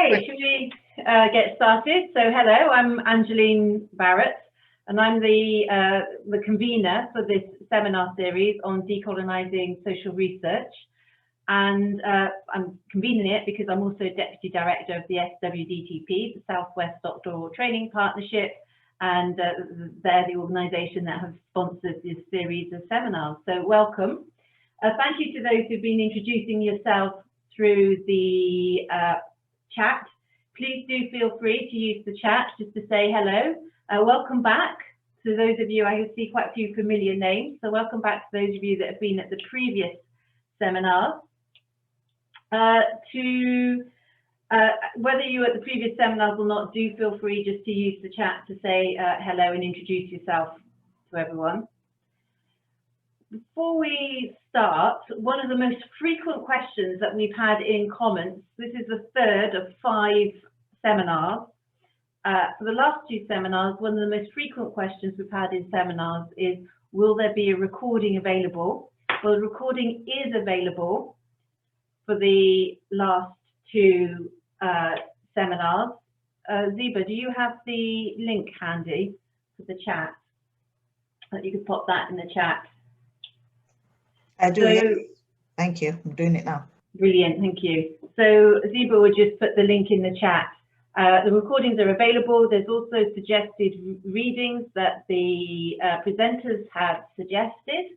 Okay, should we get started? So hello, I'm Angeline Barrett, and I'm the convener for this seminar series on decolonizing social research. And I'm convening it because I'm also Deputy Director of the SWDTP, the Southwest Doctoral Training Partnership, and they're the organisation that have sponsored this series of seminars. So welcome. Thank you to those who've been introducing yourself through the chat. Please do feel free to use the chat just to say hello. Welcome back to those of you, I can see quite a few familiar names, so welcome back to those of you that have been at the previous seminars. Whether you were at the previous seminars or not, do feel free just to use the chat to say hello and introduce yourself to everyone. Before we start, one of the most frequent questions that we've had in comments, this is the third of 5 seminars. For the last 2 seminars, one of the most frequent questions we've had in seminars is, will there be a recording available? Well, the recording is available for the last 2 seminars. Ziba, do you have the link handy for the chat? You could pop that in the chat. I do, yes. Thank you. I'm doing it now. Brilliant, thank you. So Ziba would just put the link in the chat. The recordings are available. There's also suggested readings that the presenters have suggested,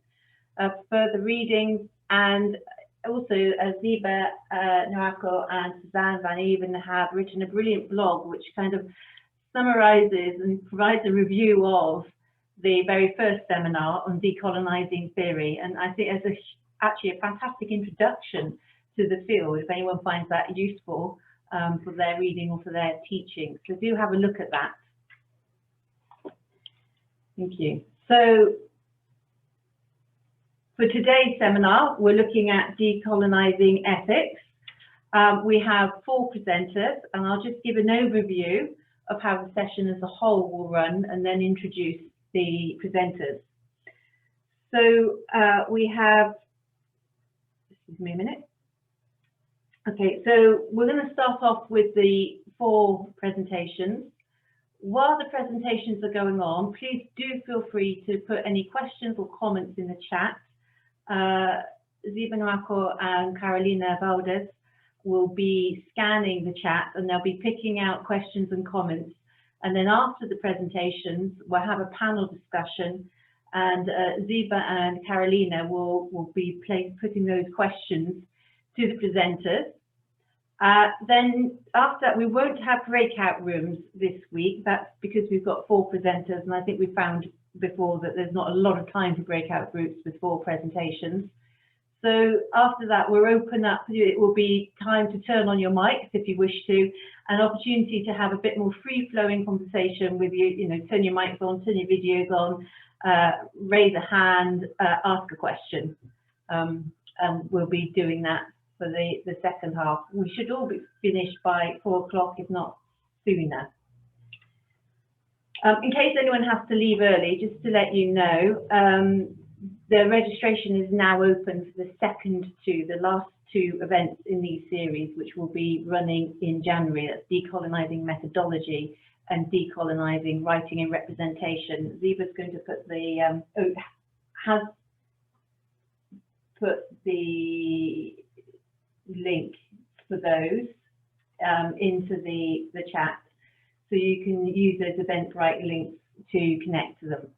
further readings, and also Ziba, Noako and Suzanne Van Even have written a brilliant blog which kind of summarizes and provides a review of the very first seminar on decolonizing theory, and I think it's actually a fantastic introduction to the field if anyone finds that useful for their reading or for their teaching. So do have a look at that. Thank you. So for today's seminar, we're looking at decolonizing ethics. We have 4 presenters, and I'll just give an overview of how the session as a whole will run and then introduce the presenters. So we have, excuse me a minute. Okay, so we're going to start off with the 4 presentations. While the presentations are going on, please do feel free to put any questions or comments in the chat. Ziba Noako and Carolina Valladares will be scanning the chat and they'll be picking out questions and comments. And then after the presentations, we'll have a panel discussion, and Ziba and Carolina will be putting those questions to the presenters. Then after that, we won't have breakout rooms this week. That's because we've got 4 presenters, and I think we found before that there's not a lot of time for breakout groups with 4 presentations. So after that, we're open up. It will be time to turn on your mics if you wish to, an opportunity to have a bit more free-flowing conversation with you. You know, turn your mics on, turn your videos on, raise a hand, ask a question, and we'll be doing that for the second half. We should all be finished by 4 o'clock, if not sooner. In case anyone has to leave early, just to let you know, the registration is now open for the last 2 events in these series, which will be running in January. That's Decolonizing Methodology and Decolonizing Writing and Representation. Ziba's going to put the, has put the link for those into the chat, so you can use those Eventbrite links to connect to them.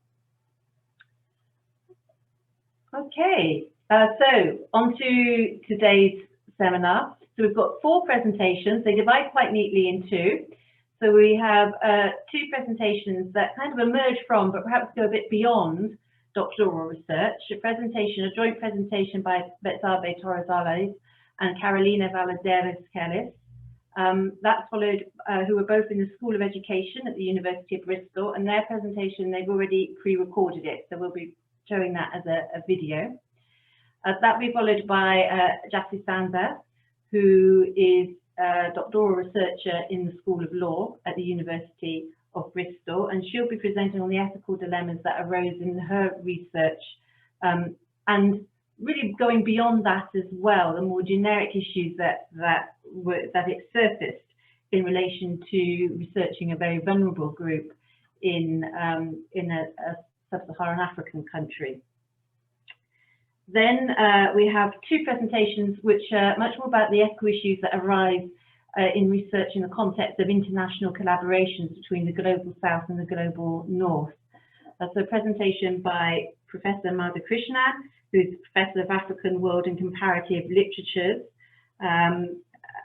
Okay, so on to today's seminar. So we've got 4 presentations. They divide quite neatly in 2. So we have 2 presentations that kind of emerge from, but perhaps go a bit beyond, doctoral research. A joint presentation by Betzabe, Torres, and Carolina Valladares, Celis. That's followed, who are both in the School of Education at the University of Bristol, and their presentation, they've already pre-recorded it, so we'll be showing that as a video. That will be followed by Jassi Sandhar, who is a doctoral researcher in the School of Law at the University of Bristol, and she'll be presenting on the ethical dilemmas that arose in her research, and really going beyond that as well, the more generic issues that it surfaced in relation to researching a very vulnerable group in a sub-Saharan African country. Then we have two presentations which are much more about the ethical issues that arise in research in the context of international collaborations between the Global South and the Global North. So a presentation by Professor Madhu, who's Professor of African World and Comparative Literatures,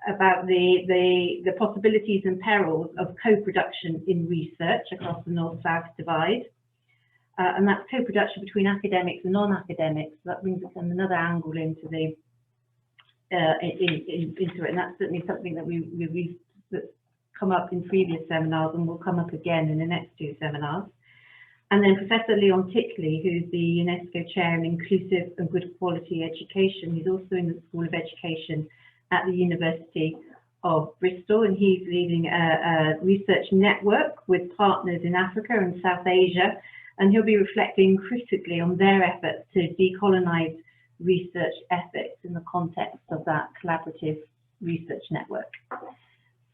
about the possibilities and perils of co-production in research across the North-South divide. And that's co-production between academics and non-academics. So that brings us another angle into the into it, and that's certainly something that that's come up in previous seminars and will come up again in the next two seminars. And then Professor Tikly, who's the UNESCO Chair in Inclusive and Good Quality Education. He's also in the School of Education at the University of Bristol, and he's leading a research network with partners in Africa and South Asia, and he'll be reflecting critically on their efforts to decolonize research ethics in the context of that collaborative research network.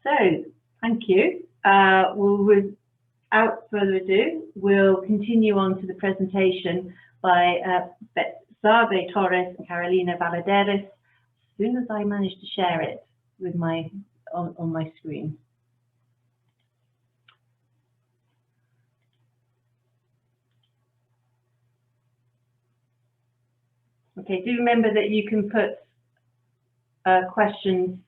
So, thank you. Without further ado, we'll continue on to the presentation by Betzabe, Torres, and Carolina Valladares, as soon as I manage to share it with on my screen. Okay, do remember that you can put questions.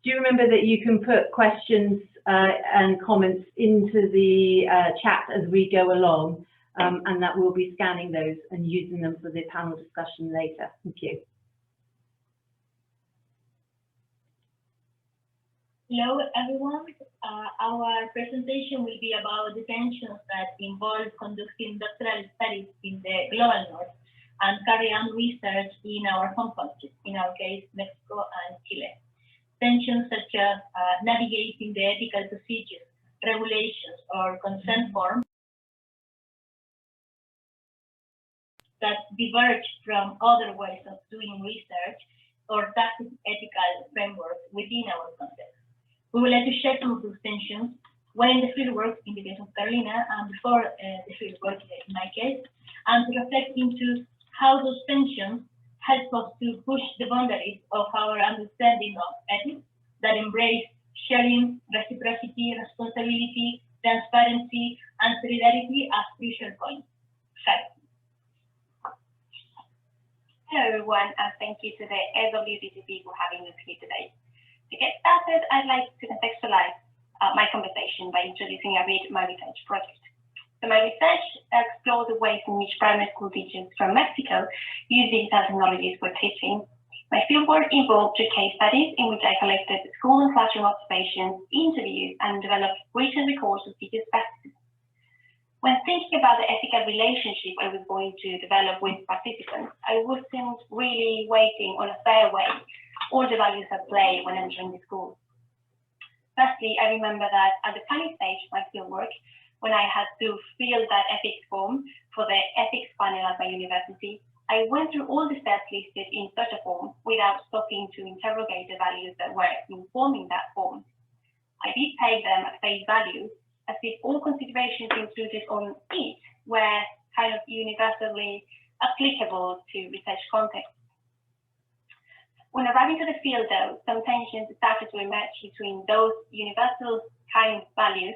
Do remember that you can put questions and comments into the chat as we go along, and that we'll be scanning those and using them for the panel discussion later. Thank you. Hello, everyone. Our presentation will be about the tensions that involve conducting doctoral studies in the global north and carry on research in our home countries, in our case, Mexico and Chile. Tensions such as navigating the ethical procedures, regulations, or consent forms that diverge from other ways of doing research or tacit ethical frameworks within our context. We would like to share some of those tensions when in the fieldwork, in the case of Carolina, and before the fieldwork in my case, and to reflect into how those tensions help us to push the boundaries of our understanding of ethics that embrace sharing, reciprocity, responsibility, transparency, and solidarity as crucial points. Hello everyone, and thank you to the SWDTP for having us here today. To get started, I'd like to contextualize my conversation by introducing a bit my research project. So my research explores the ways in which primary school teachers from Mexico use digital technologies for teaching. My fieldwork involved 2 case studies in which I collected school and classroom observations, interviews, and developed written records of teachers' practices. When thinking about the ethical relationship I was going to develop with participants, I wasn't really waiting on a fair way all the values at play when entering the school. Firstly, I remember that at the planning stage of my fieldwork, when I had to fill that ethics form for the ethics panel at my university, I went through all the steps listed in such a form without stopping to interrogate the values that were informing that form. I did take them at face value, as if all considerations included on it were kind of universally applicable to research context. When arriving to the field, though, some tensions started to emerge between those universal kind of values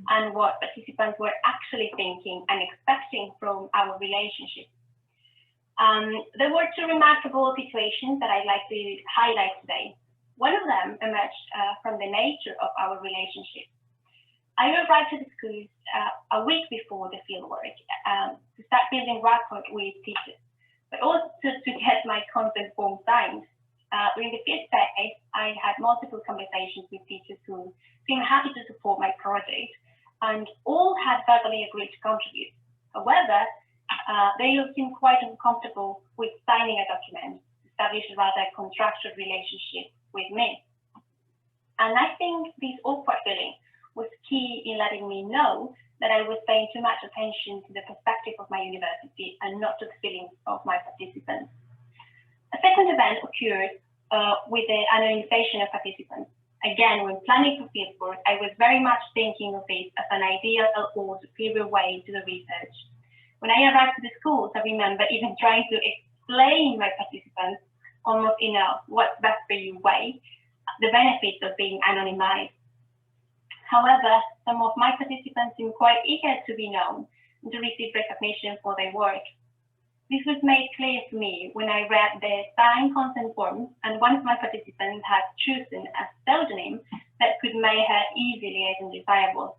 and what participants were actually thinking and expecting from our relationship. There were 2 remarkable situations that I'd like to highlight today. One of them emerged from the nature of our relationship. I arrived to the school a week before the fieldwork to start building rapport with teachers, but also to get my consent form signed. During the field phase, I had multiple conversations with teachers who seemed happy to support my project, and all had verbally agreed to contribute. However, they all seemed quite uncomfortable with signing a document to establish a rather contractual relationship with me. And I think this awkward feeling was key in letting me know that I was paying too much attention to the perspective of my university and not to the feelings of my participants. A second event occurred with the anonymization of participants. Again, when planning for fieldwork, I was very much thinking of it as an ideal or superior way to the research. When I arrived to the schools, I remember even trying to explain my participants almost in a what's best for you way, the benefits of being anonymized. However, some of my participants seemed quite eager to be known and to receive recognition for their work. This was made clear to me when I read the signed consent forms, and one of my participants had chosen a pseudonym that could make her easily identifiable.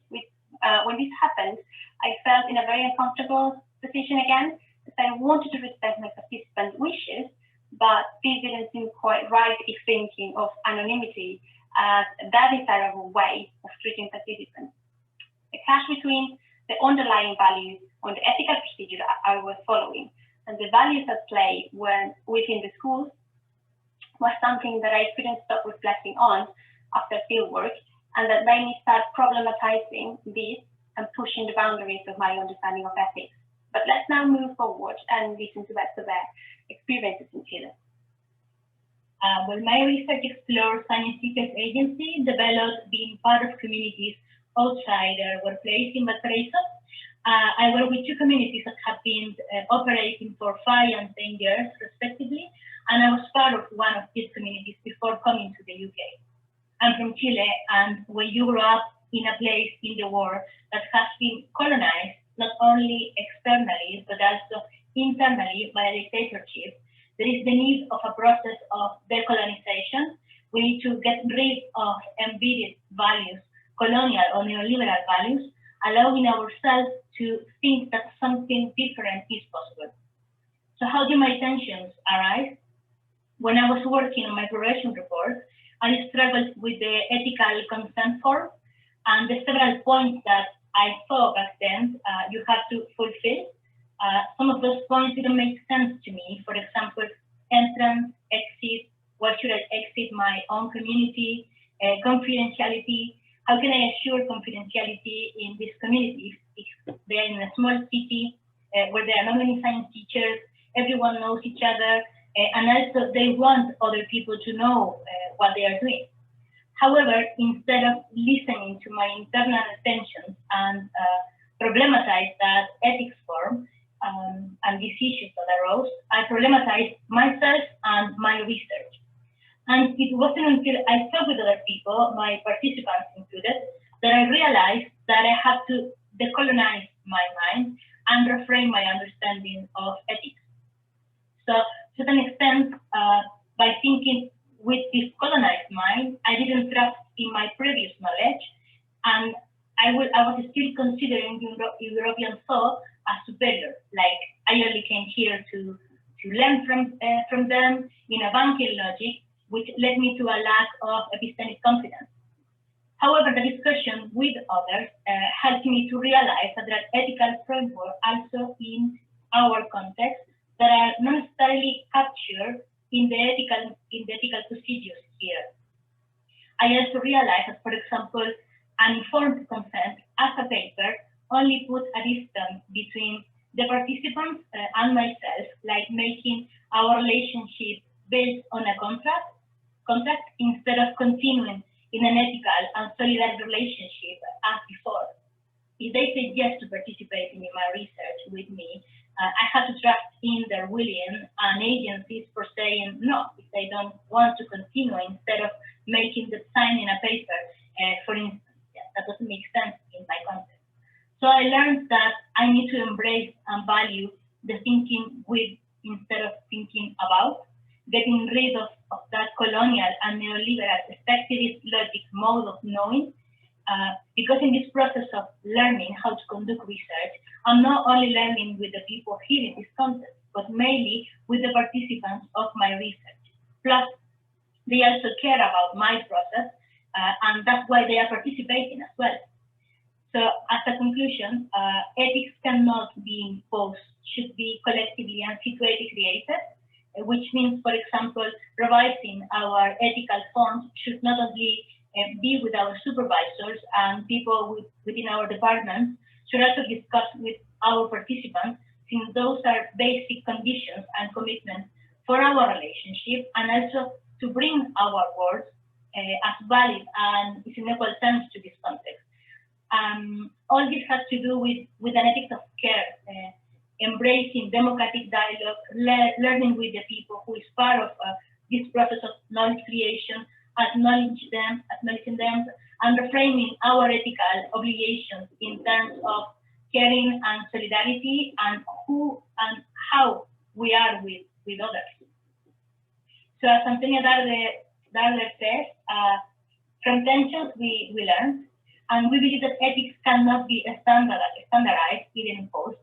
When this happened, I felt in a very uncomfortable position again, as I wanted to respect my participants' wishes, but this didn't seem quite right if thinking of anonymity as that desirable way of treating participants. The clash between the underlying values on the ethical procedure I was following and the values at play within the schools was something that I couldn't stop reflecting on after fieldwork, and that made me start problematizing this and pushing the boundaries of my understanding of ethics. But let's now move forward and listen to Betzabe experiences in Chile. Well, my research explores science seekers agency developed being part of communities outside their workplace in Valparaiso. I work with two communities that have been operating for 5 and 10 years, respectively, and I was part of one of these communities before coming to the UK. I'm from Chile, and when you grow up in a place in the world that has been colonized, not only externally, but also internally by a dictatorship, there is the need of a process of decolonization. We need to get rid of embedded values, colonial or neoliberal values, allowing ourselves to think that something different is possible. So how do my tensions arise? When I was working on my probation report, I struggled with the ethical consent form, and the several points that I saw back then you have to fulfill. Some of those points didn't make sense to me. For example, entrance, exit, why should I exit my own community, confidentiality, how can I assure confidentiality in these communities if they're in a small city where there are not many science teachers, everyone knows each other, and also they want other people to know what they are doing. However, instead of listening to my internal tensions and problematize that ethics form and these issues that arose, I problematized myself and my research. And it wasn't until I talked with other people, my participants included, that I realized that I had to decolonize my mind and reframe my understanding of ethics. So to an extent, by thinking with this colonized mind, I didn't trust in my previous knowledge, and I was still considering European thought as superior. Like I only came here to learn from them in a banking logic, which led me to a lack of epistemic confidence. However, the discussion with others helped me to realize that there are ethical frameworks also in our context that are not necessarily captured in the ethical procedures here. I also realized that, for example, an informed consent as a paper only puts a distance between the participants and myself, like making our relationship based on a contract instead of continuing in an ethical and solidary relationship as before. If they say yes to participating in my research with me, I have to trust in their willing and agencies for saying no if they don't want to continue, instead of making the signing a paper, for instance. That doesn't make sense in my context. So I learned that I need to embrace and value the thinking with instead of thinking about, getting rid of that colonial and neoliberal effectivist logic mode of knowing, because in this process of learning how to conduct research, I'm not only learning with the people here in this context, but mainly with the participants of my research. Plus, they also care about my process, and that's why they are participating as well. So as a conclusion, ethics cannot be imposed, should be collectively and situated created, which means, for example, revising our ethical forms should not only be with our supervisors and people within our departments, should also discuss with our participants, since those are basic conditions and commitments for our relationship, and also to bring our words as valid and in equal terms to this context. All this has to do with an ethics of care, embracing democratic dialogue, learning with the people who is part of this process of knowledge creation, acknowledging them, and reframing our ethical obligations in terms of caring and solidarity, and who and how we are with others. So as Antonio Darder says, from tensions we learn, and we believe that ethics cannot be standardized, even imposed.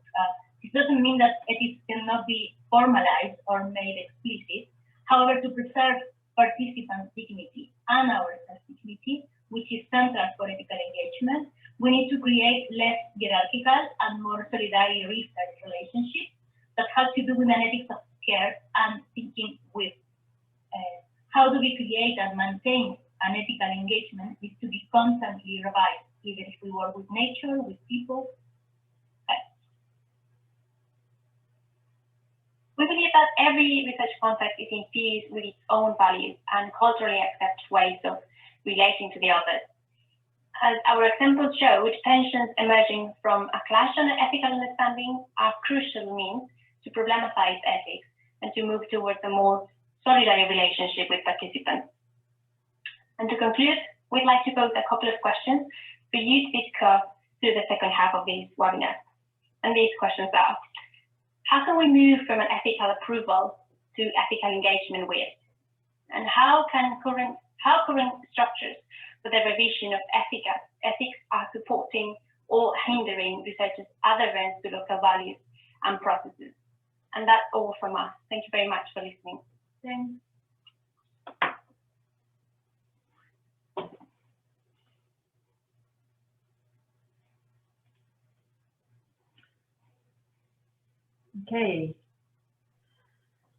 It doesn't mean that ethics cannot be formalized or made explicit. However, to preserve participant dignity and our dignity, which is central for ethical engagement, we need to create less hierarchical and more solidary research relationships that have to do with an ethics of care and thinking with how do we create and maintain an ethical engagement is to be constantly revised, even if we work with nature, with people. We believe that every research context is infused with its own values and culturally accepted ways of relating to the others. As our examples showed, tensions emerging from a clash on ethical understanding are crucial means to problematize ethics and to move towards a more solidary relationship with participants. And to conclude, we'd like to pose a couple of questions for you to discuss through the second half of this webinar. And these questions are: how can we move from an ethical approval to ethical engagement with? And how current structures for the revision of ethics are supporting or hindering researchers' adherence to local values and processes? And that's all from us. Thank you very much for listening. Okay.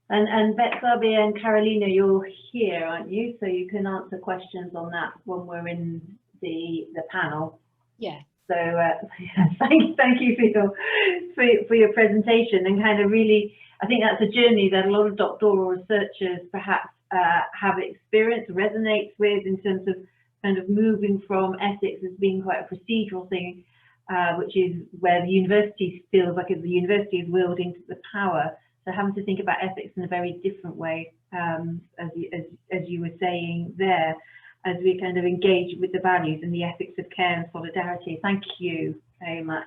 And Betzabe and Carolina, you're here, aren't you? So you can answer questions on that when we're in the panel. Yeah. So thank you for your presentation, and kind of really, I think that's a journey that a lot of doctoral researchers perhaps have experienced, resonates with, in terms of kind of moving from ethics as being quite a procedural thing, which is where the university feels like the university is wielding the power. So having to think about ethics in a very different way, as you were saying there, as we kind of engage with the values and the ethics of care and solidarity. Thank you very much.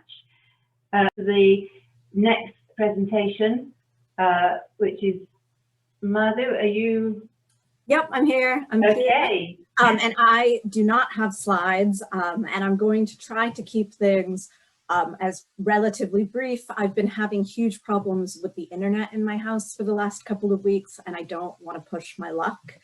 The next presentation, which is Madhu, are you? Yep, I'm here. I'm okay. Here. And I do not have slides, and I'm going to try to keep things as relatively brief. I've been having huge problems with the internet in my house for the last couple of weeks, and I don't want to push my luck.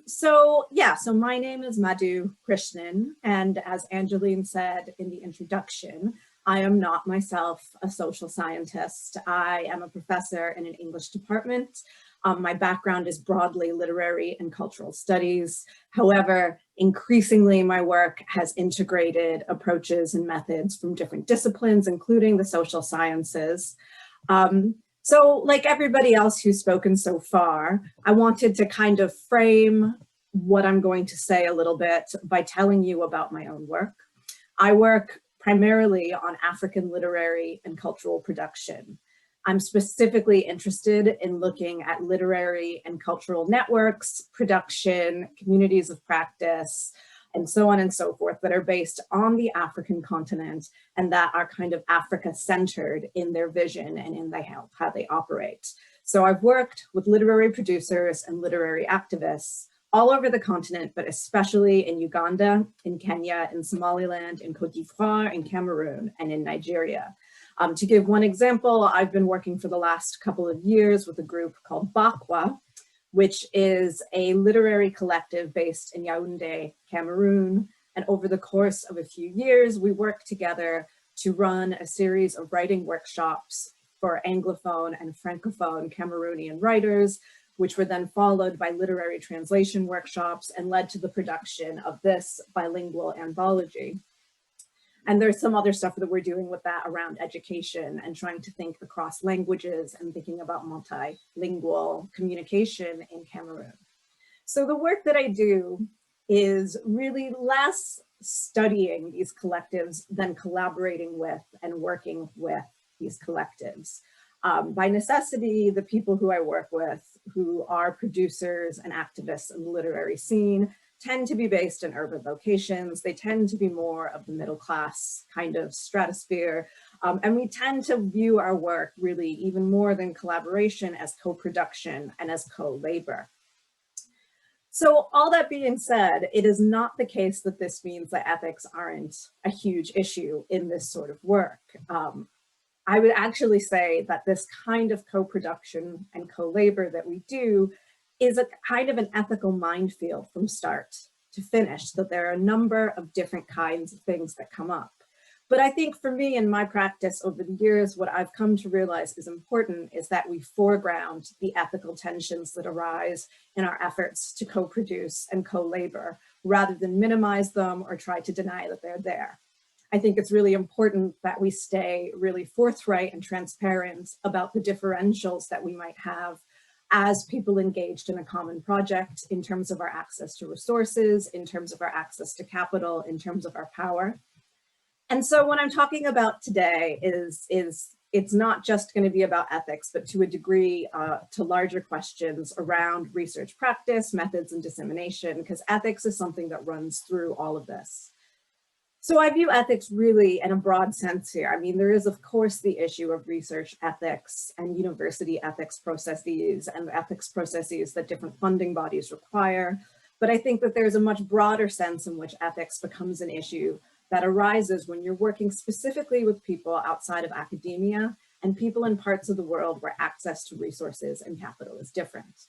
So my name is Madhu Krishnan, and as Angeline said in the introduction, I am not myself a social scientist. I am a professor in an English department. My background is broadly literary and cultural studies. However, increasingly my work has integrated approaches and methods from different disciplines, including the social sciences. So like everybody else who's spoken so far, I wanted to kind of frame what I'm going to say a little bit by telling you about my own work. I work primarily on African literary and cultural production. I'm specifically interested in looking at literary and cultural networks, production, communities of practice, and so on and so forth that are based on the African continent and that are kind of Africa-centered in their vision and in how they operate. So I've worked with literary producers and literary activists all over the continent, but especially in Uganda, in Kenya, in Somaliland, in Cote d'Ivoire, in Cameroon, and in Nigeria. To give one example, I've been working for the last couple of years with a group called Bakwa, which is a literary collective based in Yaoundé, Cameroon. And over the course of a few years, we worked together to run a series of writing workshops for Anglophone and Francophone Cameroonian writers, which were then followed by literary translation workshops and led to the production of this bilingual anthology. And there's some other stuff that we're doing with that around education and trying to think across languages and thinking about multilingual communication in Cameroon. So the work that I do is really less studying these collectives than collaborating with and working with these collectives. By necessity, the people who I work with, who are producers and activists in the literary scene, tend to be based in urban locations. They tend to be more of the middle class kind of stratosphere. And we tend to view our work really even more than collaboration as co-production and as co-labor. So all that being said, it is not the case that this means that ethics aren't a huge issue in this sort of work. I would actually say that this kind of co-production and co-labor that we do is a kind of an ethical minefield from start to finish, that there are a number of different kinds of things that come up. But I think for me in my practice over the years, what I've come to realize is important is that we foreground the ethical tensions that arise in our efforts to co-produce and co-labor, rather than minimize them or try to deny that they're there. I think it's really important that we stay really forthright and transparent about the differentials that we might have as people engaged in a common project in terms of our access to resources, in terms of our access to capital, in terms of our power. And so what I'm talking about today is it's not just going to be about ethics, but to a degree to larger questions around research practice, methods, and dissemination, because ethics is something that runs through all of this. So I view ethics really in a broad sense here. I mean, there is, of course, the issue of research ethics and university ethics processes and the ethics processes that different funding bodies require. But I think that there's a much broader sense in which ethics becomes an issue that arises when you're working specifically with people outside of academia and people in parts of the world where access to resources and capital is different.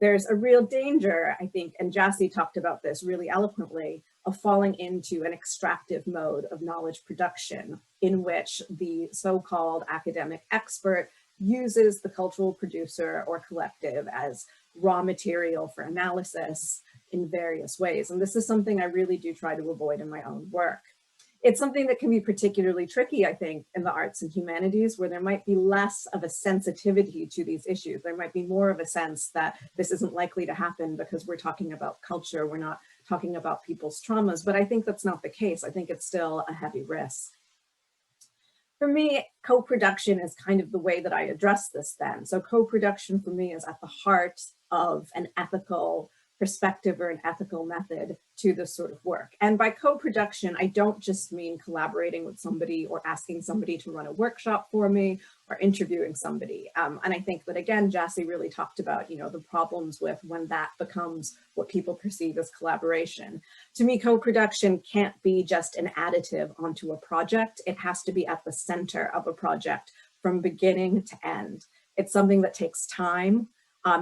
There's a real danger, I think, and Jassi talked about this really eloquently, of falling into an extractive mode of knowledge production in which the so-called academic expert uses the cultural producer or collective as raw material for analysis in various ways. And this is something I really do try to avoid in my own work. It's something that can be particularly tricky, I think, in the arts and humanities, where there might be less of a sensitivity to these issues. There might be more of a sense that this isn't likely to happen because we're talking about culture, we're not talking about people's traumas, but I think that's not the case. I think it's still a heavy risk. For me, co-production is kind of the way that I address this then. So co-production for me is at the heart of an ethical perspective or an ethical method to this sort of work. And by co-production, I don't just mean collaborating with somebody or asking somebody to run a workshop for me or interviewing somebody. And I think that, again, Jassi really talked about, you know, the problems with when that becomes what people perceive as collaboration. To me, co-production can't be just an additive onto a project. It has to be at the center of a project from beginning to end. It's something that takes time.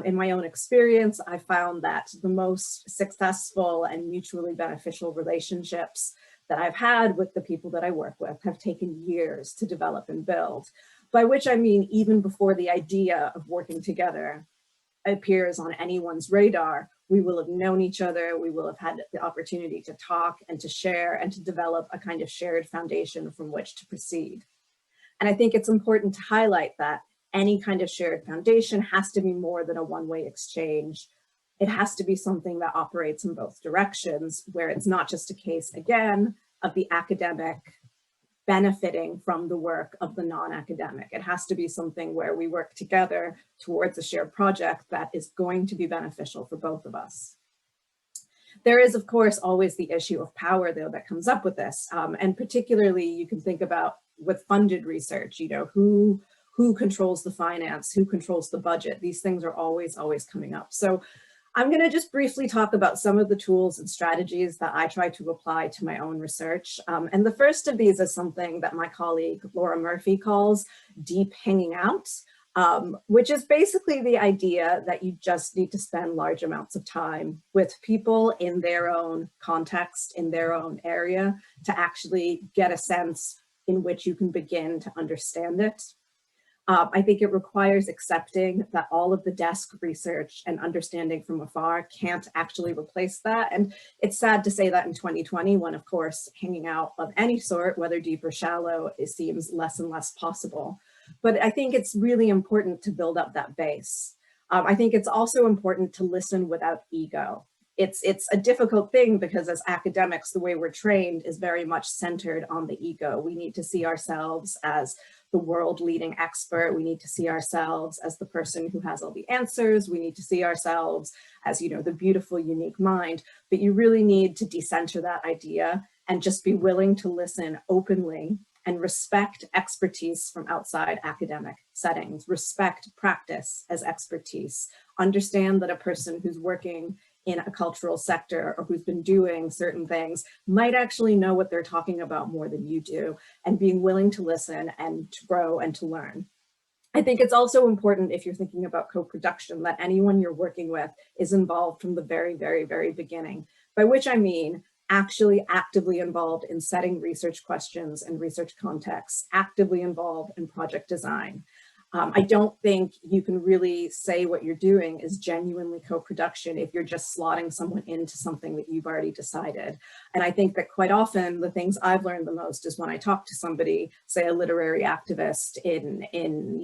In my own experience, I found that the most successful and mutually beneficial relationships that I've had with the people that I work with have taken years to develop and build, by which I mean even before the idea of working together appears on anyone's radar, we will have known each other, we will have had the opportunity to talk and to share and to develop a kind of shared foundation from which to proceed. And I think it's important to highlight that any kind of shared foundation has to be more than a one-way exchange. It has to be something that operates in both directions, where it's not just a case, again, of the academic benefiting from the work of the non-academic. It has to be something where we work together towards a shared project that is going to be beneficial for both of us. There is, of course, always the issue of power, though, that comes up with this. And particularly, you can think about with funded research, you know, who controls the finance, who controls the budget. These things are always coming up. So I'm going to just briefly talk about some of the tools and strategies that I try to apply to my own research. And the first of these is something that my colleague Laura Murphy calls deep hanging out, which is basically the idea that you just need to spend large amounts of time with people in their own context, in their own area, to actually get a sense in which you can begin to understand it. I think it requires accepting that all of the desk research and understanding from afar can't actually replace that. And it's sad to say that in 2020, when of course hanging out of any sort, whether deep or shallow, it seems less and less possible. But I think it's really important to build up that base. I think it's also important to listen without ego. It's a difficult thing because as academics, the way we're trained is very much centered on the ego. We need to see ourselves as the world leading expert. We need to see ourselves as the person who has all the answers. We need to see ourselves as, you know, the beautiful, unique mind. But you really need to decenter that idea and just be willing to listen openly and respect expertise from outside academic settings, respect practice as expertise, understand that a person who's working in a cultural sector or who's been doing certain things might actually know what they're talking about more than you do, and being willing to listen and to grow and to learn. I think it's also important, if you're thinking about co-production, that anyone you're working with is involved from the very, very, very beginning, by which I mean actually actively involved in setting research questions and research contexts, actively involved in project design. I don't think you can really say what you're doing is genuinely co-production if you're just slotting someone into something that you've already decided. And I think that quite often the things I've learned the most is when I talk to somebody, say a literary activist in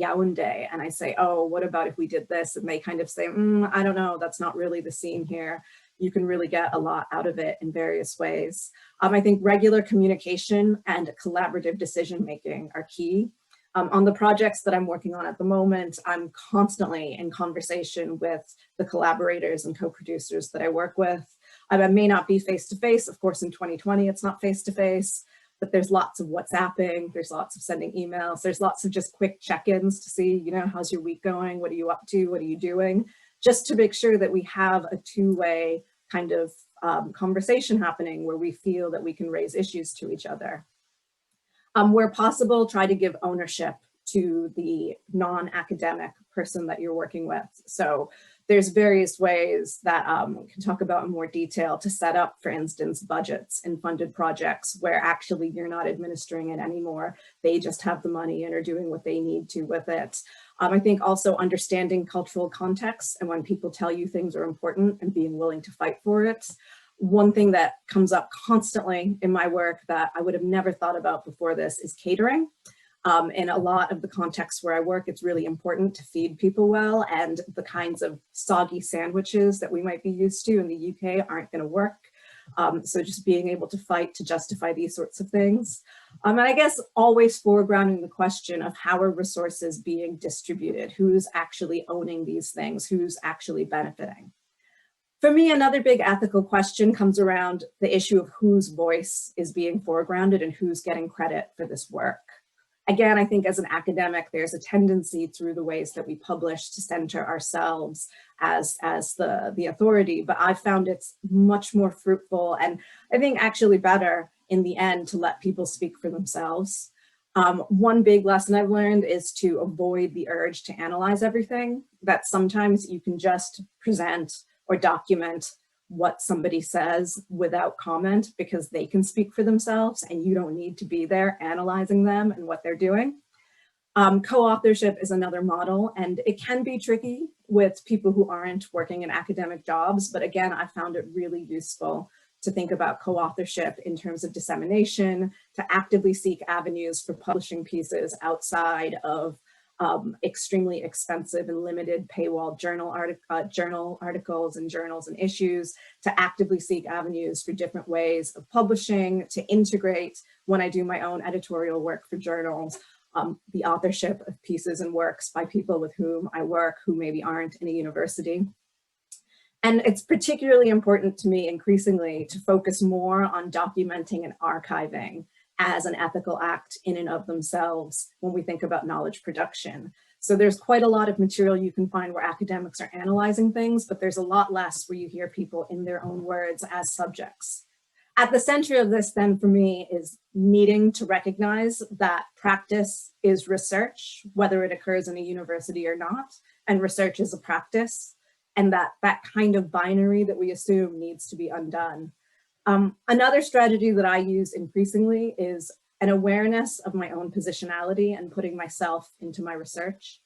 Yaoundé, and I say, oh, what about if we did this? And they kind of say, I don't know, that's not really the scene here. You can really get a lot out of it in various ways. I think regular communication and collaborative decision-making are key. On the projects that I'm working on at the moment, I'm constantly in conversation with the collaborators and co-producers that I work with. I may not be face-to-face, of course in 2020 it's not face-to-face, but there's lots of WhatsApping, there's lots of sending emails, there's lots of just quick check-ins to see, you know, how's your week going, what are you up to, what are you doing, just to make sure that we have a two-way kind of conversation happening where we feel that we can raise issues to each other. Where possible, try to give ownership to the non-academic person that you're working with. So there's various ways that we can talk about in more detail to set up, for instance, budgets and funded projects where actually you're not administering it anymore. They just have the money and are doing what they need to with it. I think also understanding cultural context and when people tell you things are important and being willing to fight for it. One thing that comes up constantly in my work that I would have never thought about before this is catering. In a lot of the contexts where I work, it's really important to feed people well, and the kinds of soggy sandwiches that we might be used to in the UK aren't going to work. So just being able to fight to justify these sorts of things. And I guess always foregrounding the question of how are resources being distributed? Who's actually owning these things? Who's actually benefiting? For me, another big ethical question comes around the issue of whose voice is being foregrounded and who's getting credit for this work. Again, I think as an academic, there's a tendency through the ways that we publish to center ourselves as the authority, but I've found it's much more fruitful and I think actually better in the end to let people speak for themselves. One big lesson I've learned is to avoid the urge to analyze everything, that sometimes you can just present or document what somebody says without comment because they can speak for themselves and you don't need to be there analyzing them and what they're doing. Co-authorship is another model, and it can be tricky with people who aren't working in academic jobs, but again, I found it really useful to think about co-authorship in terms of dissemination, to actively seek avenues for publishing pieces outside of extremely expensive and limited paywall journal articles and journals and issues, to actively seek avenues for different ways of publishing, to integrate when I do my own editorial work for journals, the authorship of pieces and works by people with whom I work who maybe aren't in a university. And it's particularly important to me increasingly to focus more on documenting and archiving as an ethical act in and of themselves when we think about knowledge production. So there's quite a lot of material you can find where academics are analyzing things, but there's a lot less where you hear people in their own words as subjects. At the center of this then for me is needing to recognize that practice is research, whether it occurs in a university or not, and research is a practice, and that kind of binary that we assume needs to be undone. Another strategy that I use increasingly is an awareness of my own positionality and putting myself into my research.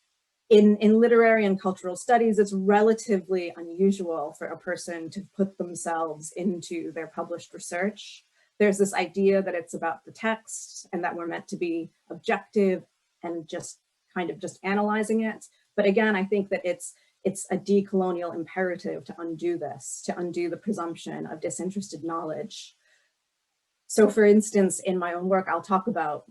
In literary and cultural studies, it's relatively unusual for a person to put themselves into their published research. There's this idea that it's about the text and that we're meant to be objective and just kind of just analyzing it. But again, I think that it's a decolonial imperative to undo this, to undo the presumption of disinterested knowledge. So for instance, in my own work, I'll talk about,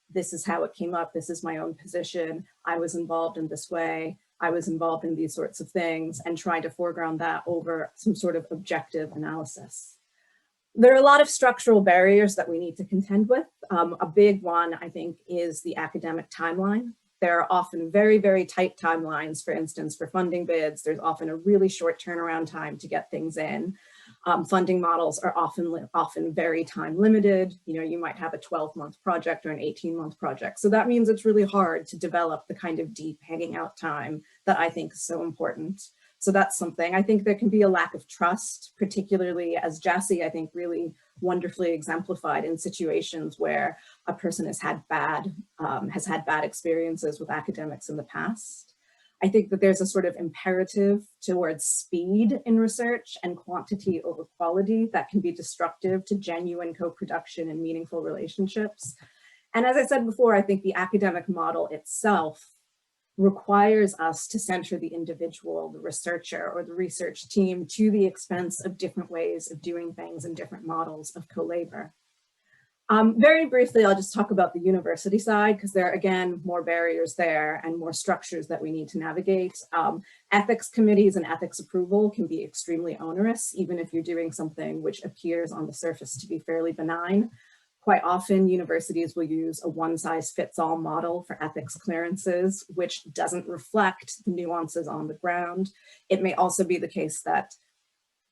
this is how it came up, this is my own position, I was involved in this way, I was involved in these sorts of things, and trying to foreground that over some sort of objective analysis. There are a lot of structural barriers that we need to contend with. A big one, I think, is the academic timeline. There are often very, very tight timelines, for instance, for funding bids. There's often a really short turnaround time to get things in. Funding models are often very time limited. You might have a 12-month project or an 18-month project. So that means it's really hard to develop the kind of deep hanging out time that I think is so important. So that's something. I think there can be a lack of trust, particularly as Jassi, I think, really wonderfully exemplified in situations where a person has had bad experiences with academics in the past. I think that there's a sort of imperative towards speed in research and quantity over quality that can be destructive to genuine co-production and meaningful relationships. And as I said before, I think the academic model itself requires us to center the individual, the researcher, or the research team to the expense of different ways of doing things and different models of co-labor. Very briefly, I'll just talk about the university side, because there are, again, more barriers there and more structures that we need to navigate. Ethics committees and ethics approval can be extremely onerous, even if you're doing something which appears on the surface to be fairly benign. Quite often, universities will use a one-size-fits-all model for ethics clearances, which doesn't reflect the nuances on the ground. It may also be the case that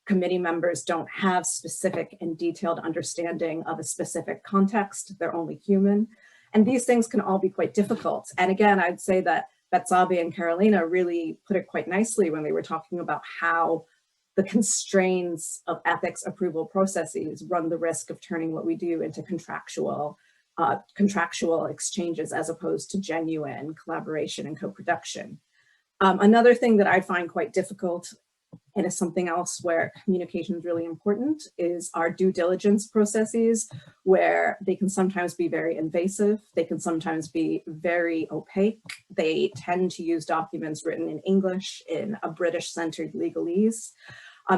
committee members don't have specific and detailed understanding of a specific context. They're only human. And these things can all be quite difficult. And again, I'd say that Betzabe and Carolina really put it quite nicely when they were talking about how the constraints of ethics approval processes run the risk of turning what we do into contractual exchanges as opposed to genuine collaboration and co-production. Another thing that I find quite difficult, and is something else where communication is really important, is our due diligence processes, where they can sometimes be very invasive. They can sometimes be very opaque. They tend to use documents written in English in a British-centered legalese.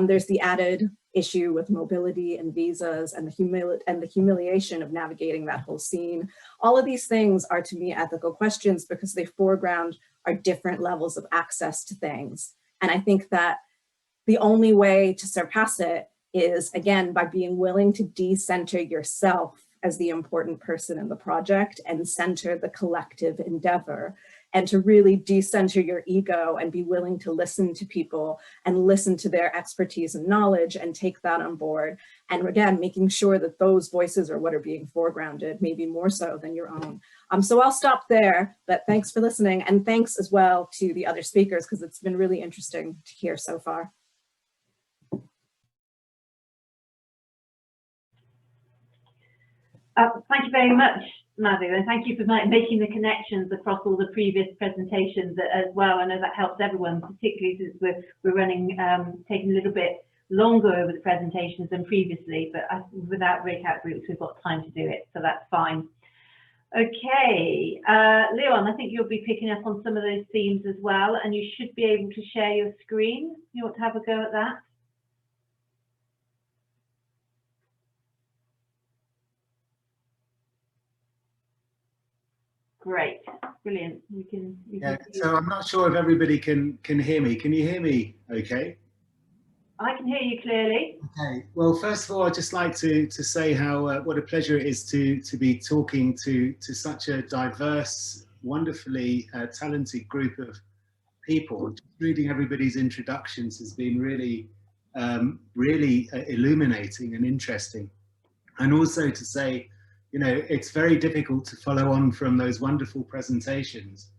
There's the added issue with mobility and visas and the humiliation of navigating that whole scene. All of these things are, to me, ethical questions because they foreground our different levels of access to things. And I think that the only way to surpass it is, again, by being willing to decenter yourself as the important person in the project and center the collective endeavor, and to really decenter your ego and be willing to listen to people and listen to their expertise and knowledge and take that on board. And again, making sure that those voices are what are being foregrounded, maybe more so than your own. So I'll stop there, but thanks for listening. And thanks as well to the other speakers, because it's been really interesting to hear so far. Thank you very much, Madhu, and thank you for making the connections across all the previous presentations as well. I know that helps everyone, particularly since we're running, taking a little bit longer over the presentations than previously, but without breakout groups, we've got time to do it, so that's fine. Okay, Leon, I think you'll be picking up on some of those themes as well, and you should be able to share your screen. You want to have a go at that? Great, brilliant. Yeah, so I'm not sure if everybody can hear me. Can you hear me okay? I can hear you clearly. Okay, well, first of all, I'd just like to say how what a pleasure it is to be talking to such a diverse, wonderfully talented group of people. Just reading everybody's introductions has been really, really illuminating and interesting. And also to say, you know, it's very difficult to follow on from those wonderful presentations.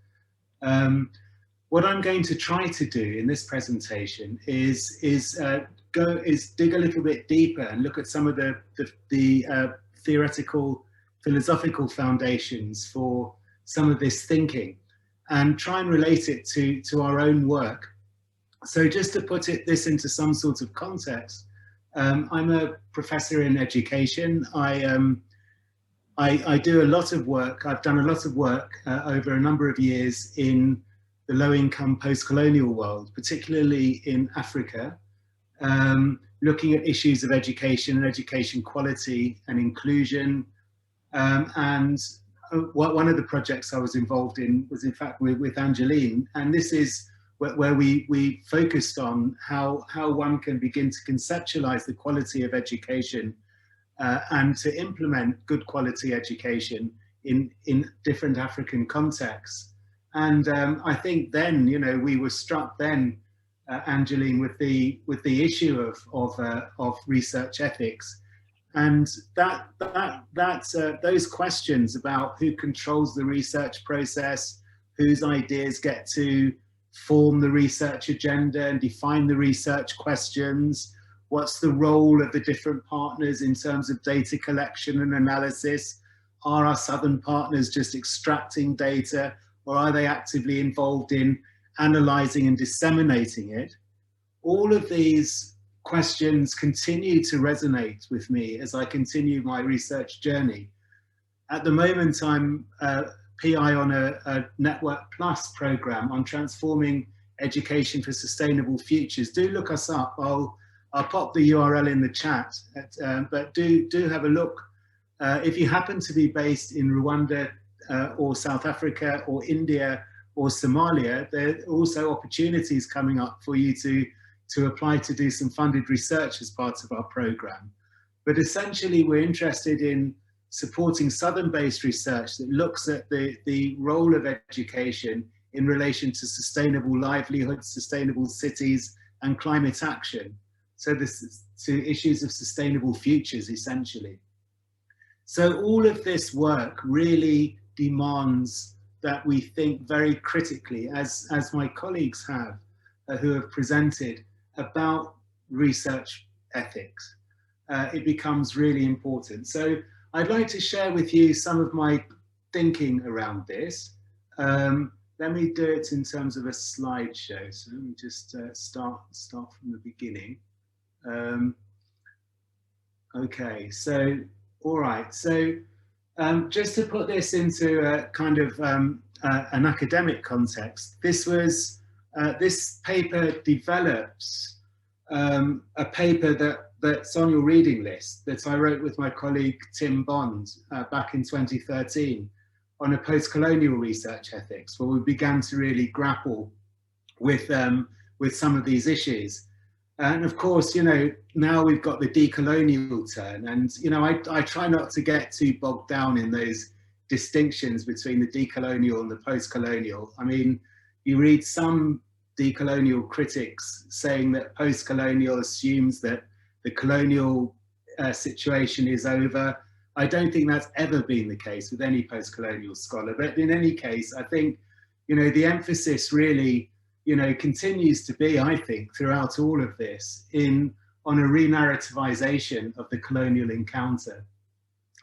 What I'm going to try to do in this presentation is dig a little bit deeper and look at some of the theoretical philosophical foundations for some of this thinking and try and relate it to our own work. So just to put this into some sort of context, I'm a professor in education. I do a lot of work. I've done a lot of work over a number of years in the low-income post-colonial world, particularly in Africa, looking at issues of education and education quality and inclusion. And one of the projects I was involved in was in fact with Angeline, and this is where we focused on how one can begin to conceptualize the quality of education and to implement good quality education in different African contexts. And I think then, you know, we were struck then, Angeline, with the issue of research ethics, and those questions about who controls the research process, whose ideas get to form the research agenda and define the research questions, what's the role of the different partners in terms of data collection and analysis? Are our southern partners just extracting data, or are they actively involved in analysing and disseminating it? All of these questions continue to resonate with me as I continue my research journey. At the moment, I'm PI on a Network Plus program on transforming education for sustainable futures. Do look us up. I'll pop the URL in the chat, but do have a look. If you happen to be based in Rwanda or South Africa or India or Somalia, there are also opportunities coming up for you to apply to do some funded research as part of our program. But essentially, we're interested in supporting Southern-based research that looks at the role of education in relation to sustainable livelihoods, sustainable cities, and climate action. So to issues of sustainable futures, essentially. So all of this work really demands that we think very critically, as my colleagues have, who have presented, about research ethics. It becomes really important. So I'd like to share with you some of my thinking around this. Let me do it in terms of a slideshow. So let me just start from the beginning. Okay, so, all right. So just to put this into a kind of an academic context, this paper develops a paper that's on your reading list that I wrote with my colleague Tim Bond back in 2013 on a post-colonial research ethics, where we began to really grapple with some of these issues. And of course, you know, now we've got the decolonial turn, and you know, I try not to get too bogged down in those distinctions between the decolonial and the post-colonial. I mean, you read some decolonial critics saying that post-colonial assumes that the colonial situation is over. I don't think that's ever been the case with any post-colonial scholar, but in any case, I think, you know, the emphasis really, you know, continues to be, I think, throughout all of this on a re-narrativization of the colonial encounter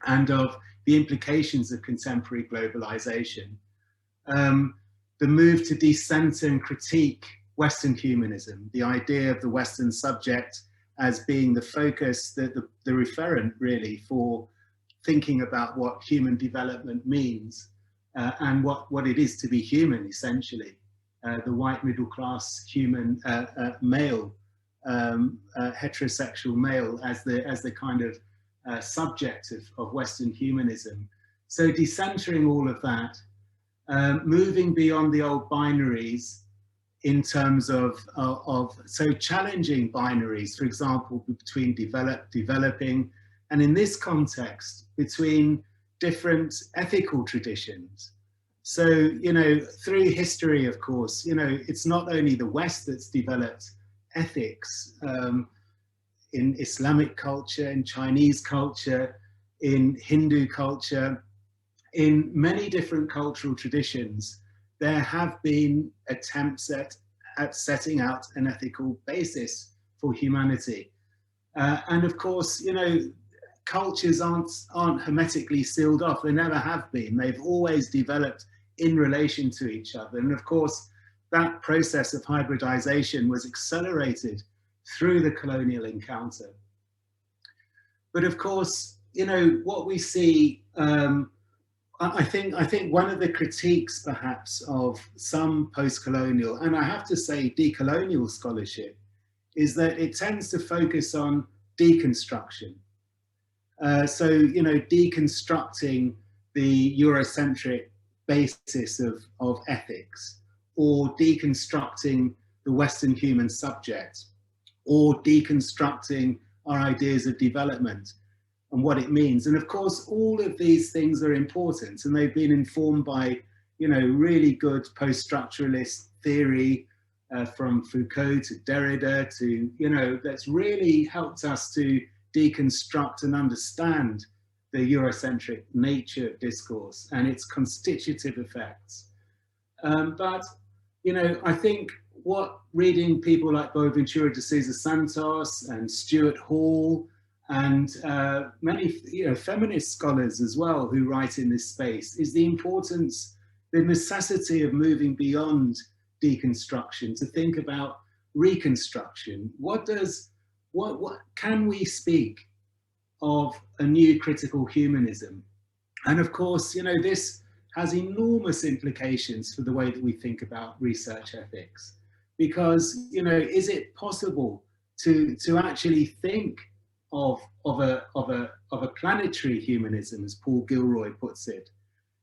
and of the implications of contemporary globalization. The move to decenter and critique Western humanism, the idea of the Western subject as being the focus, the referent really for thinking about what human development means and what it is to be human, essentially. The white middle class human male, heterosexual male as the kind of subject of Western humanism. So decentering all of that, moving beyond the old binaries in terms of so challenging binaries, for example, between developing, and in this context, between different ethical traditions. So, you know, through history, of course, you know, it's not only the West that's developed ethics in Islamic culture, in Chinese culture, in Hindu culture, in many different cultural traditions, there have been attempts at setting out an ethical basis for humanity. And of course, you know, cultures aren't hermetically sealed off. They never have been. They've always developed in relation to each other. And of course, that process of hybridization was accelerated through the colonial encounter. But of course, you know, what we see, I think one of the critiques perhaps of some post-colonial, and I have to say decolonial scholarship, is that it tends to focus on deconstruction. So, you know, deconstructing the Eurocentric basis of ethics, or deconstructing the Western human subject, or deconstructing our ideas of development and what it means. And of course, all of these things are important, and they've been informed by, you know, really good post-structuralist theory from Foucault to Derrida to, you know, that's really helped us to deconstruct and understand the Eurocentric nature of discourse and its constitutive effects. But, you know, I think what reading people like Boaventura de Sousa Santos and Stuart Hall and many, you know, feminist scholars as well who write in this space is the importance, the necessity of moving beyond deconstruction to think about reconstruction. What can we speak of a new critical humanism? And of course, you know, this has enormous implications for the way that we think about research ethics, because, you know, is it possible to actually think of a planetary humanism, as Paul Gilroy puts it,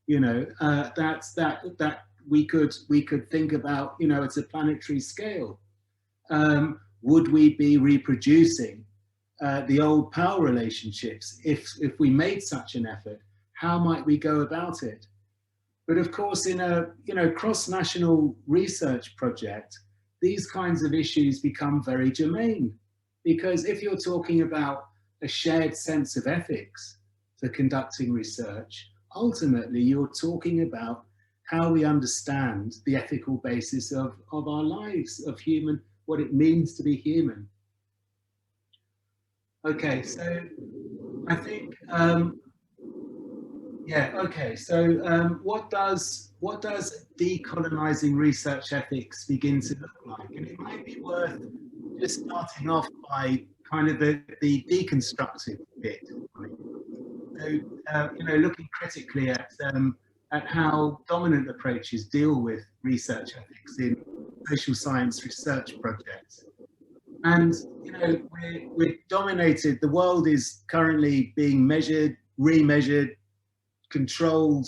you know, that we could think about, you know, at a planetary scale. Would we be reproducing the old power relationships if we made such an effort? How might we go about it? But of course, in a, you know, cross-national research project, these kinds of issues become very germane, because if you're talking about a shared sense of ethics for conducting research, ultimately you're talking about how we understand the ethical basis of our lives, of human, what it means to be human. Okay, so I think, yeah, okay, so what does decolonizing research ethics begin to look like? And it might be worth just starting off by kind of the deconstructive bit. So, you know, looking critically at how dominant approaches deal with research ethics in social science research projects. And, you know, we're dominated, the world is currently being measured, remeasured, controlled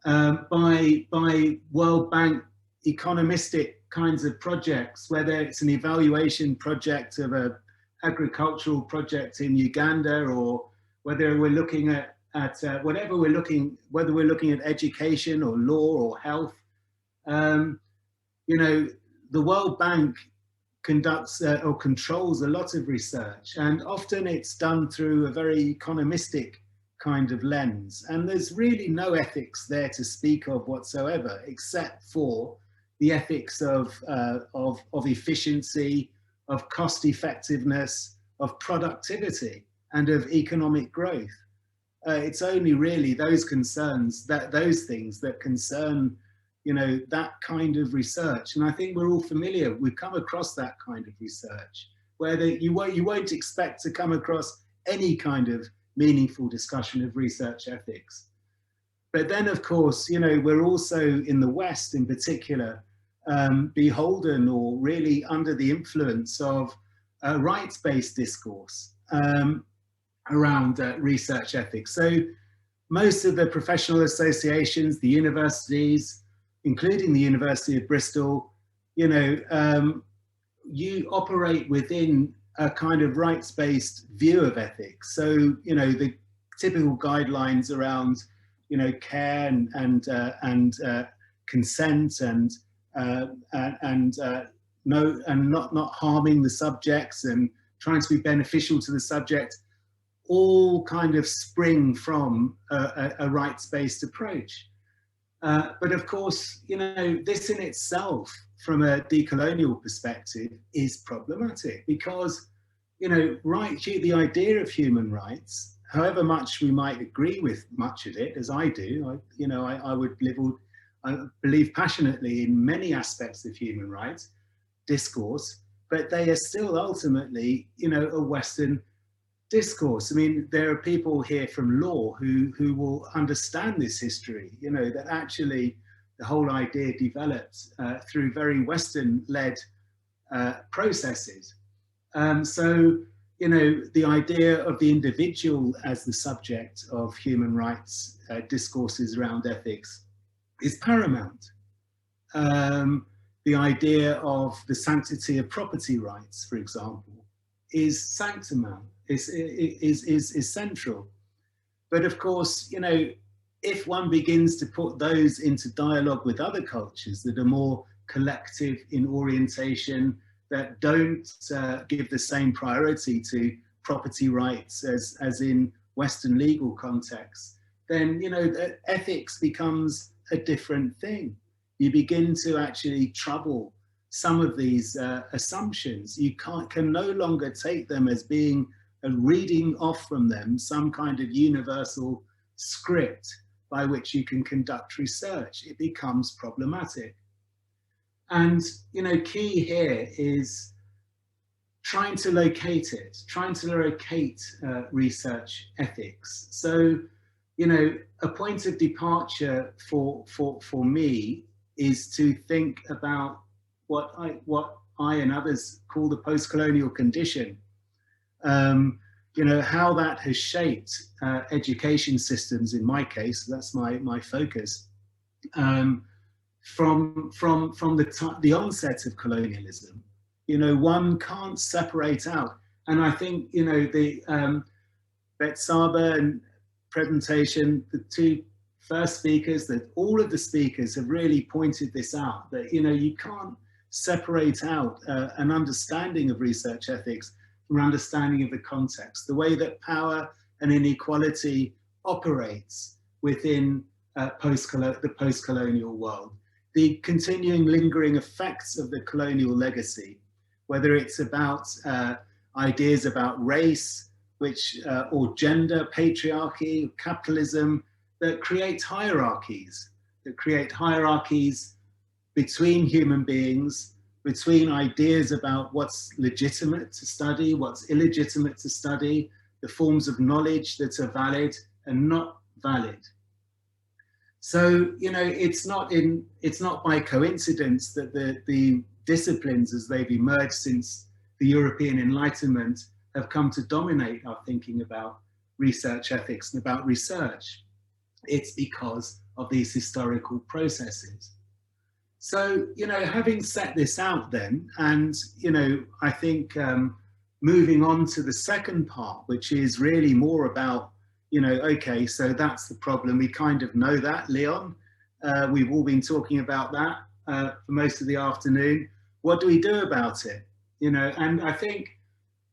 by World Bank economistic kinds of projects, whether it's an evaluation project of an agricultural project in Uganda, or whether we're looking at whatever we're looking, whether we're looking at education or law or health. You know, the World Bank conducts or controls a lot of research, and often it's done through a very economistic kind of lens, and there's really no ethics there to speak of whatsoever, except for the ethics of efficiency, of cost effectiveness, of productivity, and of economic growth. It's only really those concerns, those things that concern, you know, that kind of research. And I think we're all familiar, we've come across that kind of research, where you won't expect to come across any kind of meaningful discussion of research ethics. But then, of course, you know, we're also in the West in particular, beholden or really under the influence of rights-based discourse around research ethics. So most of the professional associations, the universities, including the University of Bristol, you know, you operate within a kind of rights-based view of ethics. So, you know, the typical guidelines around, you know, care and consent and not harming the subjects and trying to be beneficial to the subject, all kind of spring from a rights-based approach. But of course, you know, this in itself, from a decolonial perspective, is problematic, because you know, the idea of human rights, however much we might agree with much of it, as I do, I believe passionately in many aspects of human rights discourse, but they are still ultimately, you know, a Western discourse. I mean, there are people here from law who will understand this history, you know, that actually the whole idea developed through very Western-led processes. So, you know, the idea of the individual as the subject of human rights discourses around ethics is paramount. The idea of the sanctity of property rights, for example, is sanctimount, is central. But of course, you know, if one begins to put those into dialogue with other cultures that are more collective in orientation, that don't give the same priority to property rights as in Western legal contexts, then, you know, ethics becomes a different thing. You begin to actually trouble some of these assumptions. You can no longer take them as being a reading off from them some kind of universal script by which you can conduct research. It becomes problematic. And, you know, key here is trying to locate it, trying to locate research ethics. So, you know, a point of departure for me is to think about what I and others call the postcolonial condition. You know, how that has shaped education systems, in my case, that's my focus, from the onset of colonialism. You know, one can't separate out, and I think, you know, the Betzabe and presentation, the two first speakers, that all of the speakers have really pointed this out, that, you know, you can't separate out an understanding of research ethics from understanding of the context, the way that power and inequality operates within the post-colonial world, the continuing lingering effects of the colonial legacy, whether it's about ideas about race, which or gender, patriarchy, capitalism, that create hierarchies between human beings, between ideas about what's legitimate to study, what's illegitimate to study, the forms of knowledge that are valid and not valid. So, you know, it's not by coincidence that the disciplines as they've emerged since the European Enlightenment have come to dominate our thinking about research ethics and about research. It's because of these historical processes. So, you know, having set this out then, and, you know, I think moving on to the second part, which is really more about, you know, okay, so that's the problem. We kind of know that, Leon. We've all been talking about that for most of the afternoon. What do we do about it? You know, and I think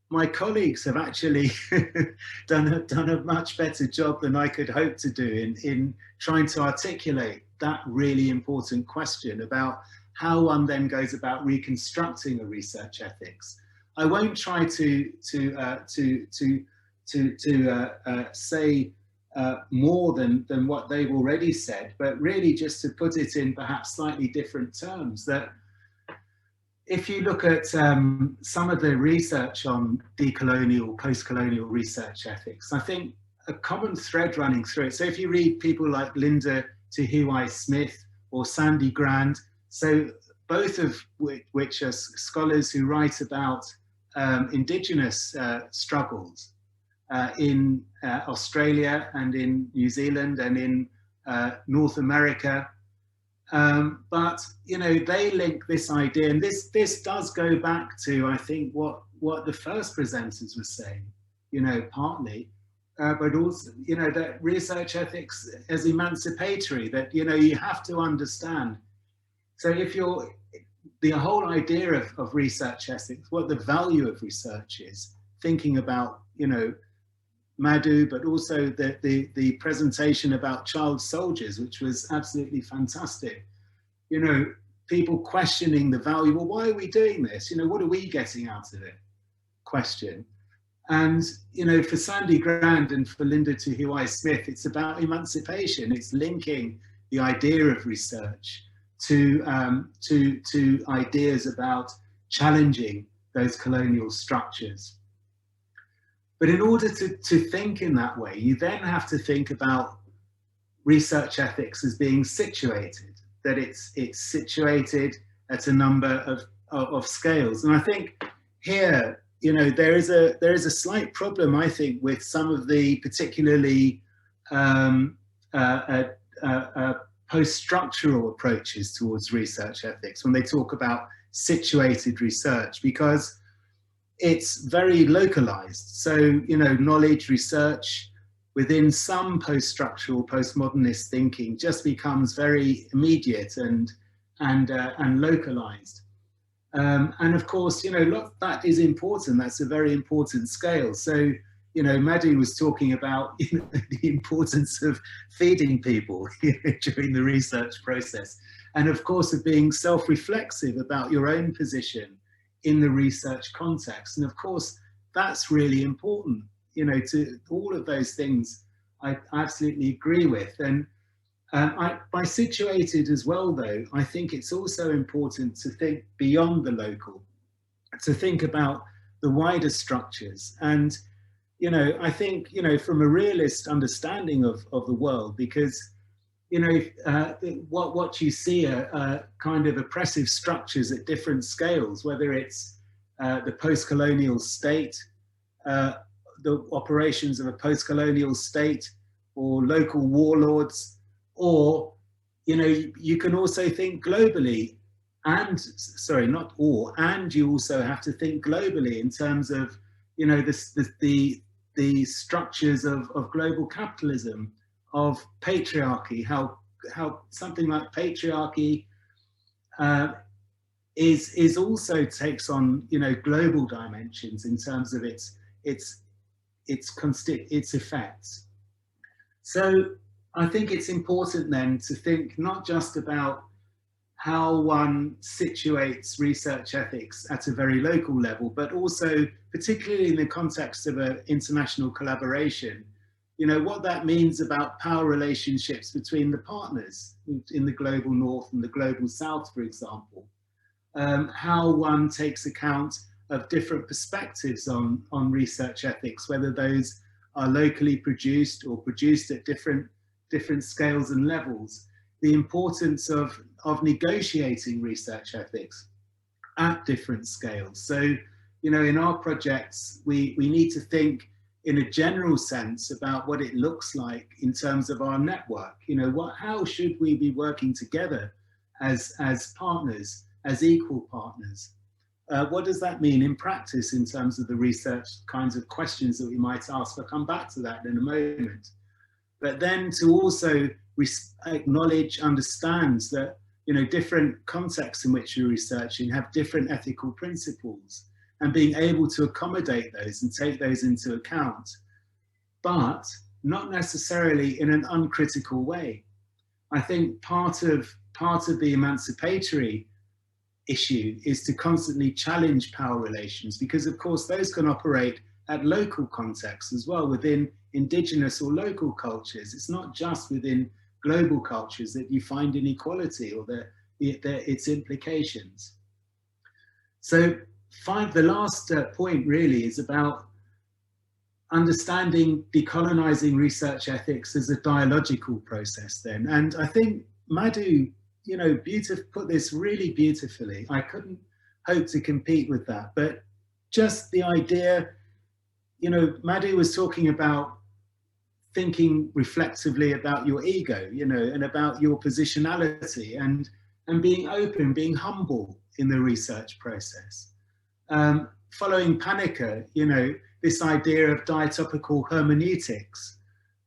my colleagues have actually done a much better job than I could hope to do in trying to articulate that really important question about how one then goes about reconstructing a research ethics. I won't try to say more than what they've already said, but really just to put it in perhaps slightly different terms, that if you look at some of the research on decolonial, post-colonial research ethics, I think a common thread running through it. So if you read people like Linda Tuhiwai Smith or Sandy Grand, so both of which are scholars who write about indigenous struggles in Australia and in New Zealand and in North America. But, you know, they link this idea, and this does go back to, I think, what the first presenters were saying, you know, partly, but also, you know, that research ethics as emancipatory, that, you know, you have to understand. So if the whole idea of research ethics, what the value of research is, thinking about, you know, Madhu, but also the presentation about child soldiers, which was absolutely fantastic. You know, people questioning the value. Well, why are we doing this? You know, what are we getting out of it? question. And, you know, for Sandy Grand and for Linda Tuhiwai-Smith, it's about emancipation. It's linking the idea of research to ideas about challenging those colonial structures. But in order to think in that way, you then have to think about research ethics as being situated, that it's situated at a number of scales. And I think here, you know, there is a slight problem, I think, with some of the particularly post-structural approaches towards research ethics when they talk about situated research, because it's very localized. So, you know, knowledge research within some post-structural, postmodernist thinking just becomes very immediate and localized. And of course, you know, that is important. That's a very important scale. So, you know, Madhu was talking about, you know, the importance of feeding people during the research process. And of course, of being self-reflexive about your own position in the research context. And of course, that's really important, you know, to all of those things I absolutely agree with. And by situated as well, though, I think it's also important to think beyond the local, to think about the wider structures. And, you know, I think, you know, from a realist understanding of the world, because, you know, what you see are kind of oppressive structures at different scales, whether it's the post-colonial state, the operations of a post-colonial state, or local warlords, or, you know, you can also think globally, and, sorry, not or, and you also have to think globally in terms of, you know, the structures of global capitalism, of patriarchy, how something like patriarchy is also takes on, you know, global dimensions in terms of its effects. So I think it's important then to think not just about how one situates research ethics at a very local level, but also particularly in the context of an international collaboration, you know, what that means about power relationships between the partners in the global north and the global south, for example. How one takes account of different perspectives on research ethics, whether those are locally produced or produced at different scales and levels. The importance of negotiating research ethics at different scales. So, you know, in our projects, we need to think in a general sense about what it looks like in terms of our network. You know, how should we be working together as partners, as equal partners? What does that mean in practice in terms of the research kinds of questions that we might ask? I'll come back to that in a moment. But then to also acknowledge, understand that, you know, different contexts in which you're researching have different ethical principles, and being able to accommodate those and take those into account, but not necessarily in an uncritical way. I think part of the emancipatory issue is to constantly challenge power relations, because of course those can operate at local contexts as well, within indigenous or local cultures. It's not just within global cultures that you find inequality or its implications. So the last point really is about understanding decolonizing research ethics as a dialogical process then. And I think Madhu, you know, put this really beautifully. I couldn't hope to compete with that, but just the idea, you know, Madhu was talking about thinking reflexively about your ego, you know, and about your positionality, and being open, being humble in the research process. Following Panica, you know, this idea of diatopical hermeneutics,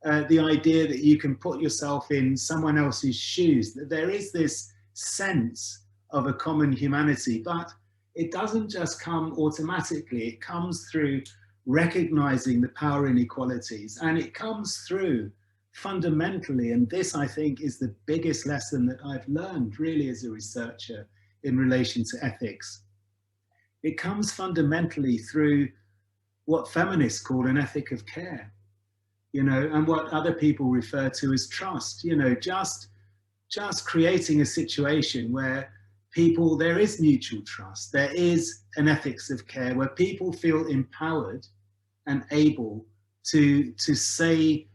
the idea that you can put yourself in someone else's shoes, that there is this sense of a common humanity, but it doesn't just come automatically. It comes through recognizing the power inequalities, and it comes through fundamentally, and this I think is the biggest lesson that I've learned really as a researcher in relation to ethics. It comes fundamentally through what feminists call an ethic of care, you know, and what other people refer to as trust, you know, just creating a situation where people, there is mutual trust, there is an ethics of care where people feel empowered and able to speak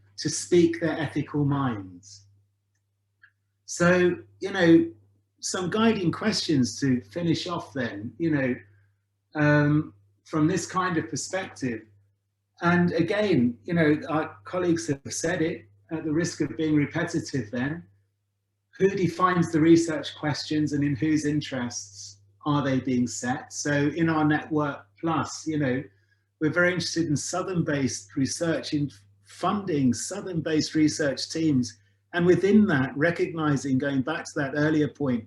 their ethical minds. So, you know, some guiding questions to finish off then, you know, from this kind of perspective. And again, you know, our colleagues have said it, at the risk of being repetitive then, who defines the research questions and in whose interests are they being set? So in our Network Plus, you know, we're very interested in Southern-based research, in funding Southern-based research teams, and within that, recognizing, going back to that earlier point,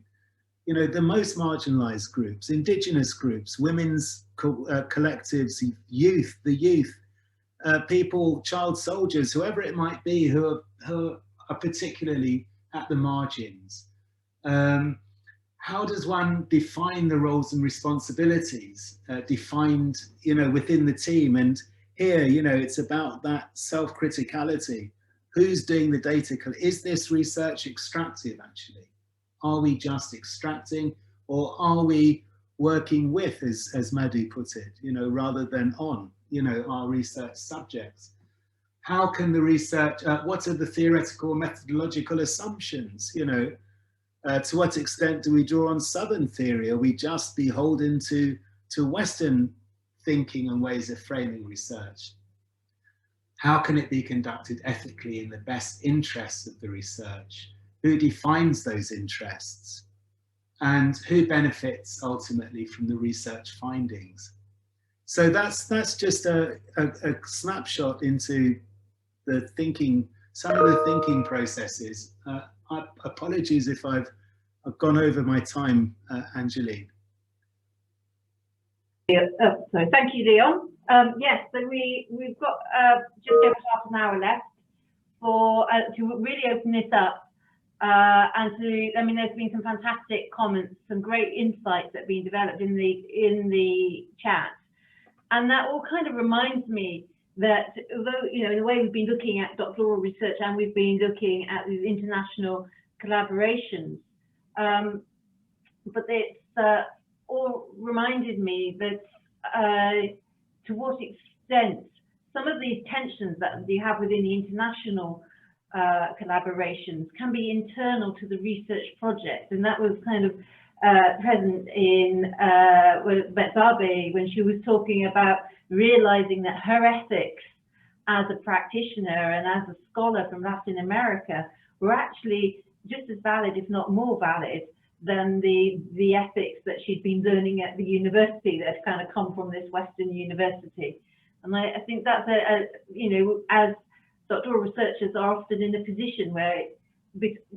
you know, the most marginalized groups, indigenous groups, women's collectives, youth, the youth, people, child soldiers, whoever it might be, who are particularly at the margins. How does one define the roles and responsibilities defined, you know, within the team? And here, you know, it's about that self-criticality. Who's doing the data? Is this research extractive actually? Are we just extracting, or are we working with, as Madhu put it, you know, rather than on, you know, our research subjects? How can the research, what are the theoretical methodological assumptions, you know, to what extent do we draw on Southern theory? Are we just beholden to Western thinking and ways of framing research? How can it be conducted ethically in the best interests of the research? Who defines those interests? And who benefits ultimately from the research findings? So that's just a snapshot into the thinking, some of the thinking processes. Apologies if I've gone over my time, Angeline. So thank you, Leon. Yes, so we've got just over half an hour left for to really open this up. And to, I mean, there's been some fantastic comments, some great insights that have been developed in the chat, and that all kind of reminds me that although, you know, in the way we've been looking at doctoral research and we've been looking at these international collaborations, but it's all reminded me that to what extent some of these tensions that you have within the international collaborations can be internal to the research project, and that was kind of present in Betzabe when she was talking about realizing that her ethics as a practitioner and as a scholar from Latin America were actually just as valid, if not more valid, than the ethics that she'd been learning at the university that had kind of come from this Western university. And I think that's you know, as doctoral researchers are often in a position where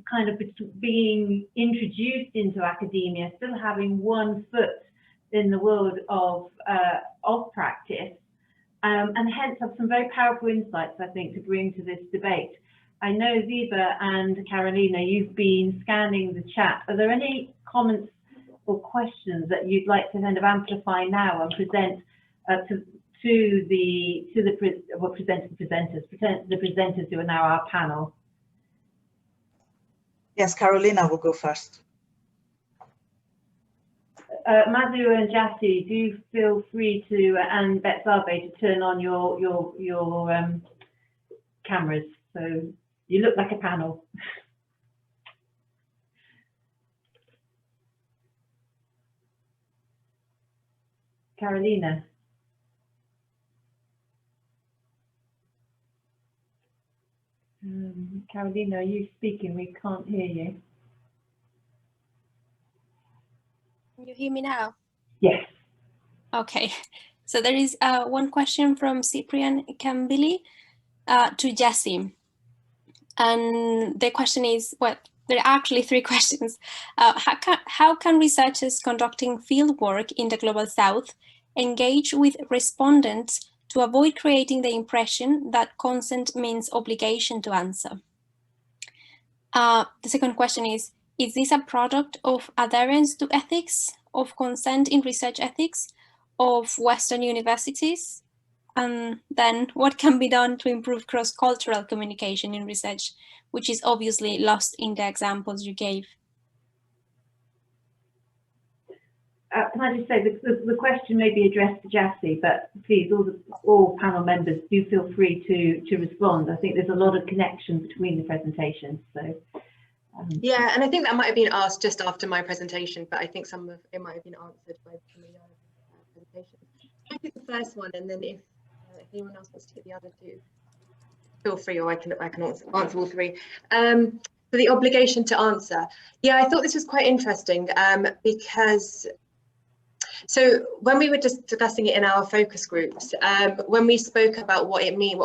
kind of being introduced into academia, still having one foot in the world of practice, and hence have some very powerful insights, I think, to bring to this debate. I know Viva and Carolina, you've been scanning the chat. Are there any comments or questions that you'd like to kind of amplify now and present to the presenters who are now our panel? Yes, Carolina will go first. Madhu and Jassi, do feel free to, and Betzabe, to turn on your cameras, so you look like a panel. Carolina. Carolina, are you speaking? We can't hear you. Can you hear me now? Yes. Okay, so there is one question from Cyprian Cambili to Jassi. And the question is, well, there are actually three questions. How can researchers conducting fieldwork in the Global South engage with respondents to avoid creating the impression that consent means obligation to answer? The second question is this a product of adherence to ethics, of consent in research ethics, of Western universities? And then what can be done to improve cross-cultural communication in research, which is obviously lost in the examples you gave? Can I just say the question may be addressed to Jassi, but please, all panel members, do feel free to respond. I think there's a lot of connection between the presentations. So. Yeah, and I think that might have been asked just after my presentation, but I think some of it might have been answered by some of the other presentations. I think the first one, and then if anyone else wants to get the other two, feel free, or I can answer all three. For the obligation to answer, yeah, I thought this was quite interesting because. So when we were just discussing it in our focus groups, when we spoke about what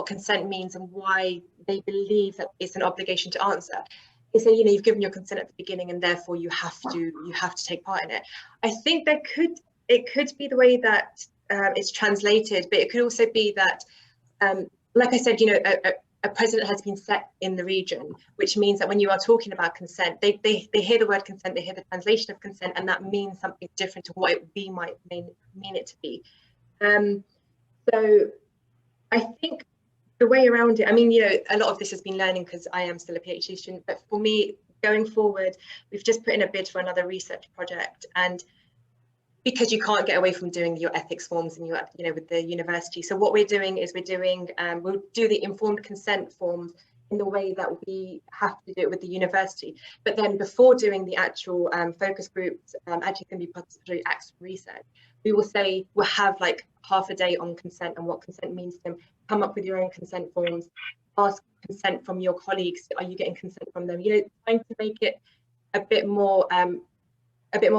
consent means and why they believe that it's an obligation to answer, they say, you know, you've given your consent at the beginning and therefore you have to take part in it. I think it could be the way that it's translated, but it could also be that, like I said, you know, a precedent has been set in the region, which means that when you are talking about consent, they hear the word consent, they hear the translation of consent, and that means something different to what we might mean it to be. So I think the way around it, I mean, you know, a lot of this has been learning because I am still a PhD student, but for me, going forward, we've just put in a bid for another research project, and because you can't get away from doing your ethics forms and with the university. So what we're doing is we'll do the informed consent forms in the way that we have to do it with the university. But then before doing the actual focus groups, actually can be participatory acts research, we will say we'll have like half a day on consent and what consent means to them. Come up with your own consent forms, ask consent from your colleagues. Are you getting consent from them? You know, trying to make it a bit more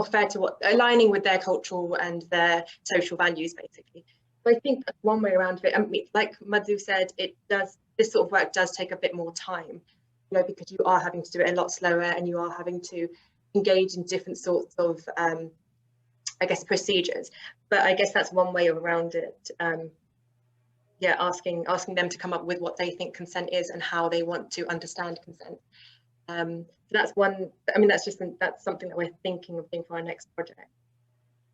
fair to aligning with their cultural and their social values, basically. So I think that's one way around it. I mean, like Madhu said, this sort of work does take a bit more time, you know, because you are having to do it a lot slower and you are having to engage in different sorts of, I guess, procedures. But I guess that's one way around it. Yeah, asking them to come up with what they think consent is and how they want to understand consent. So that's one. I mean, that's something that we're thinking of doing for our next project.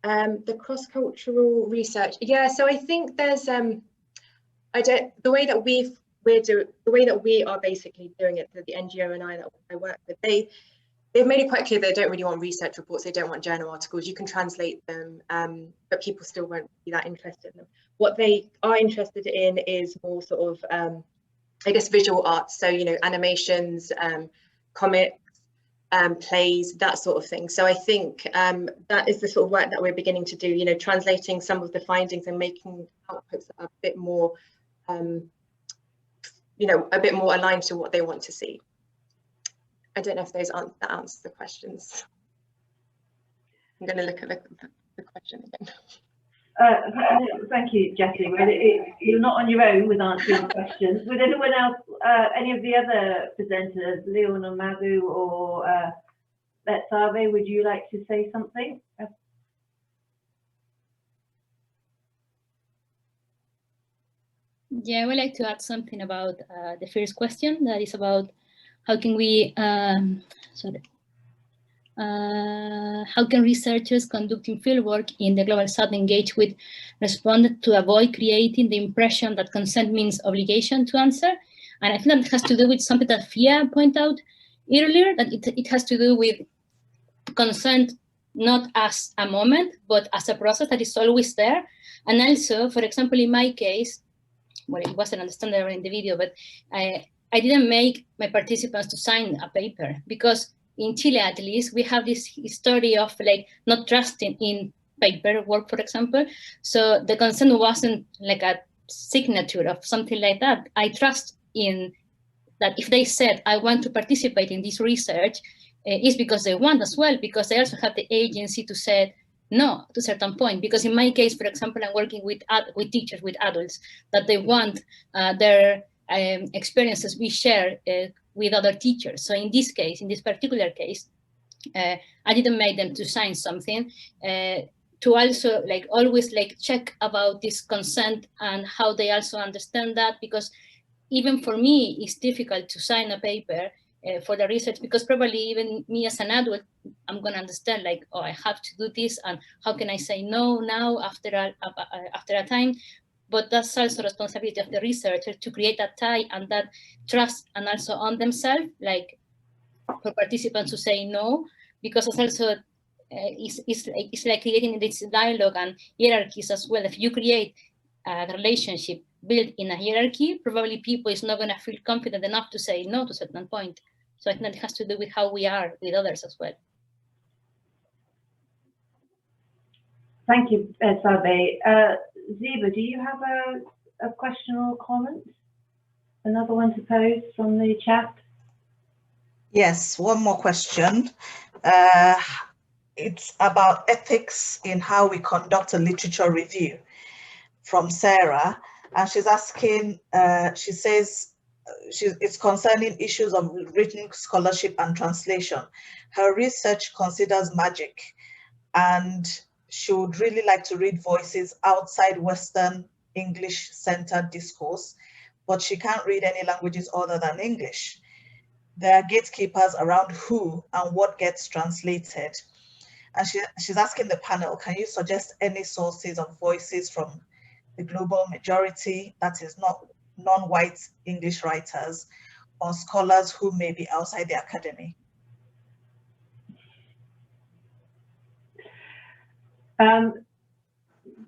The cross-cultural research. Yeah, so I think there's the way that we are basically doing it, the NGO and that I work with, they've made it quite clear they don't really want research reports, they don't want journal articles. You can translate them, but people still won't be that interested in them. What they are interested in is more sort of, I guess, visual arts. So, you know, animations, comics, plays, that sort of thing. So I think that is the sort of work that we're beginning to do, you know, translating some of the findings and making outputs that are a bit more, you know, a bit more aligned to what they want to see. I don't know if that answers the questions. I'm going to look at the question again. Thank you, Jassi. You're not on your own with answering the questions. Would anyone else, any of the other presenters, Leon or Madhu or Betzabe, would you like to say something? Yeah, I would like to add something about the first question, that is about how can we, how can researchers conducting fieldwork in the Global South engage with respondents to avoid creating the impression that consent means obligation to answer? And I think that has to do with something that Fia pointed out earlier, that it has to do with consent not as a moment, but as a process that is always there. And also, for example, in my case, well, it wasn't understandable in the video, but I didn't make my participants to sign a paper because in Chile, at least, we have this history of like not trusting in paperwork, for example. So the consent wasn't like a signature of something like that. I trust in that if they said, I want to participate in this research, it's because they want as well, because they also have the agency to say no to a certain point. Because in my case, for example, I'm working with teachers, with adults, that they want their experiences we share with other teachers. So in this case, in this particular case, I didn't make them to sign something to also like always like check about this consent and how they also understand that, because even for me, it's difficult to sign a paper for the research, because probably even me as an adult, I'm going to understand like, oh, I have to do this, and how can I say no now after a time? but that's also responsibility of the researcher to create that tie and that trust, and also on themselves, like for participants to say no, because it's also it's like creating this dialogue and hierarchies as well. If you create a relationship built in a hierarchy, probably people is not going to feel confident enough to say no to a certain point. So I think it has to do with how we are with others as well. Thank you, Betzabe. Ziba, do you have a question or comment? Another one to pose from the chat? Yes, one more question. It's about ethics in how we conduct a literature review, from Sarah. And she's asking, she says, it's concerning issues of written scholarship and translation. Her research considers magic, and she would really like to read voices outside Western English-centered discourse, but she can't read any languages other than English. There are gatekeepers around who and what gets translated. And she's asking the panel, can you suggest any sources of voices from the global majority, that is not non-white English writers, or scholars who may be outside the academy?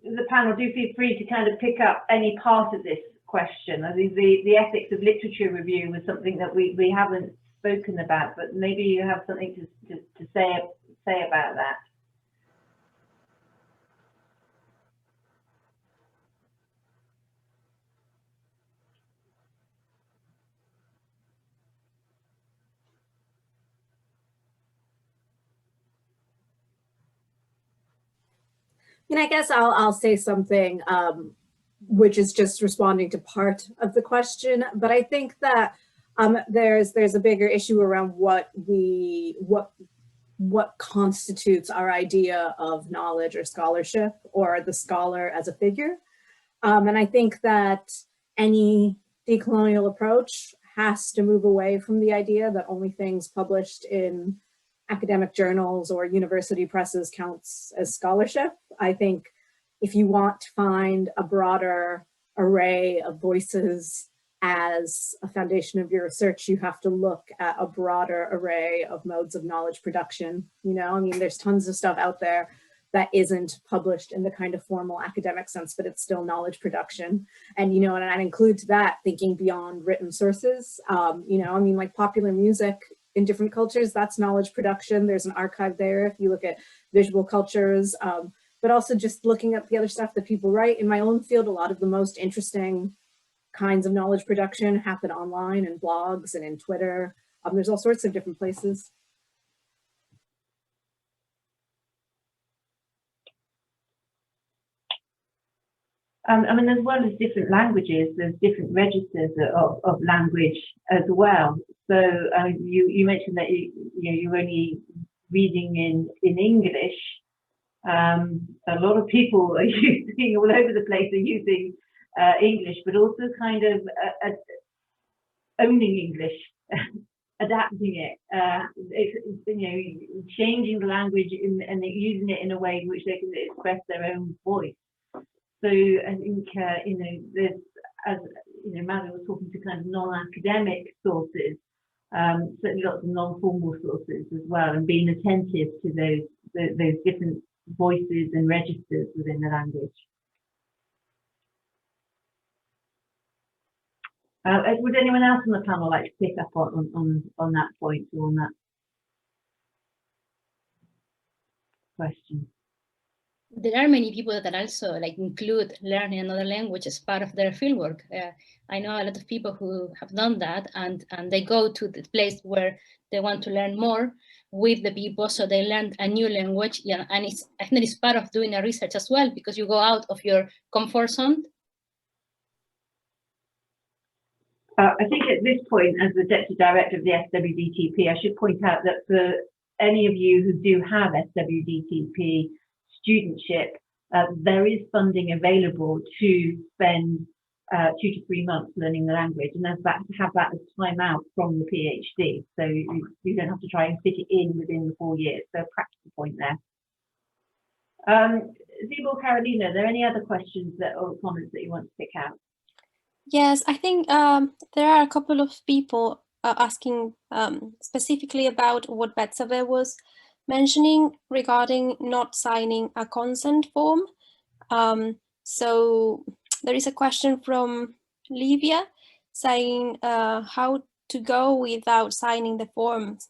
The panel, do feel free to kind of pick up any part of this question. I think the ethics of literature review was something that we haven't spoken about, but maybe you have something to say about that. And I guess I'll say something which is just responding to part of the question, but I think that there's a bigger issue around what constitutes our idea of knowledge or scholarship, or the scholar as a figure. And I think that any decolonial approach has to move away from the idea that only things published in academic journals or university presses counts as scholarship. I think if you want to find a broader array of voices as a foundation of your research, you have to look at a broader array of modes of knowledge production. You know, I mean, there's tons of stuff out there that isn't published in the kind of formal academic sense, but it's still knowledge production. And, you know, and I'd include to that thinking beyond written sources. You know, I mean, like popular music in different cultures, that's knowledge production. There's an archive there if you look at visual cultures, but also just looking at the other stuff that people write. In my own field, a lot of the most interesting kinds of knowledge production happen online in blogs and in Twitter. There's all sorts of different places. I mean, as well as different languages, there's different registers of language as well. So you mentioned that you're only reading in English. A lot of people are using, all over the place, are using English, but also kind of owning English, adapting it, changing the language and using it in a way in which they can express their own voice. So I think, there's, as Madhu was talking to kind of non-academic sources, certainly lots of non-formal sources as well, and being attentive to those different voices and registers within the language. Would anyone else on the panel like to pick up on that point or on that question? There are many people that also include learning another language as part of their fieldwork. I know a lot of people who have done that, and they go to the place where they want to learn more with the people, so they learn a new language. Yeah, and I think it's part of doing a research as well, because you go out of your comfort zone. I think at this point, as the Deputy Director of the SWDTP, I should point out that for any of you who do have SWDTP studentship, there is funding available to spend 2 to 3 months learning the language, and have that as time out from the PhD. So you don't have to try and fit it in within the 4 years. So a practical point there. Ziba or Carolina, are there any other questions or comments that you want to pick out? Yes, I think there are a couple of people asking specifically about what Betzabe was mentioning regarding not signing a consent form. So there is a question from Livia saying how to go without signing the forms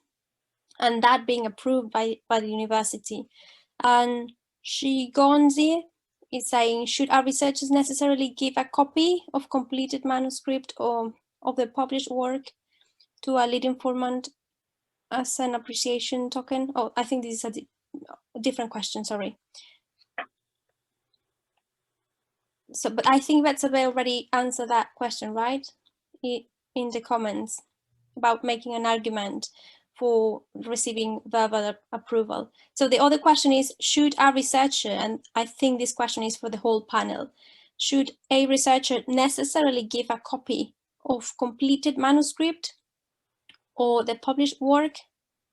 and that being approved by the university. And Shigonzi is saying, should our researchers necessarily give a copy of completed manuscript or of the published work to a lead informant as an appreciation token? Oh, I think this is a different question, sorry. So, but I think Betzabe already answered that question, right? In the comments about making an argument for receiving verbal approval. So the other question is, should a researcher, and I think this question is for the whole panel, should a researcher necessarily give a copy of completed manuscript or the published work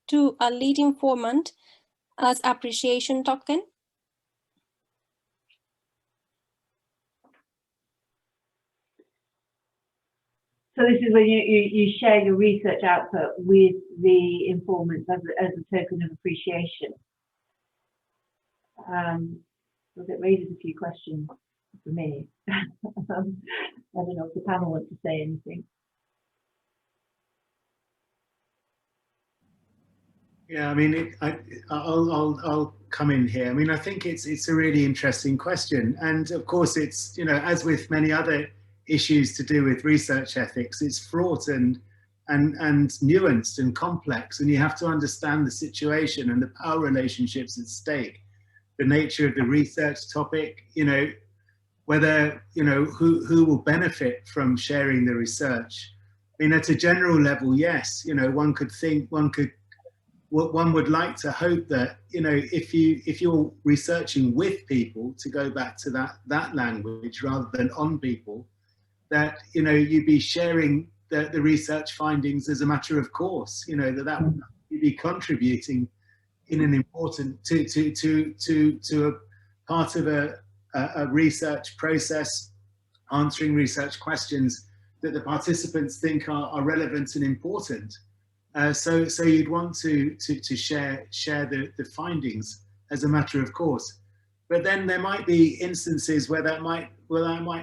to a lead informant as appreciation token? So this is when you share your research output with the informants as a token of appreciation. So it raises a few questions for me. I don't know if the panel wants to say anything. Yeah, I mean, I'll come in here. I mean, I think it's a really interesting question, and of course, it's, you know, as with many other issues to do with research ethics, it's fraught and nuanced and complex, and you have to understand the situation and the power relationships at stake, the nature of the research topic, you know, whether, you know, who will benefit from sharing the research. I mean, at a general level, yes, you know, one would like to hope that, you know, if you're researching with people, to go back to that language rather than on people, that, you know, you'd be sharing the research findings as a matter of course, you know, that you'd be contributing in an important to a part of a research process, answering research questions that the participants think are relevant and important. So you'd want to share the findings as a matter of course. But then there might be instances where that might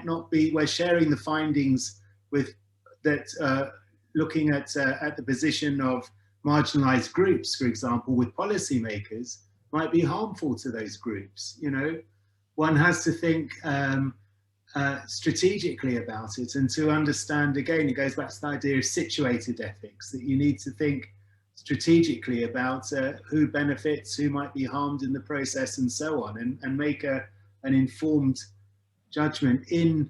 not be, where sharing the findings with that, looking at the position of marginalized groups, for example, with policymakers, might be harmful to those groups. You know, one has to think strategically about it, and to understand, again, it goes back to the idea of situated ethics, that you need to think strategically about who benefits, who might be harmed in the process, and so on, and make an informed judgment in,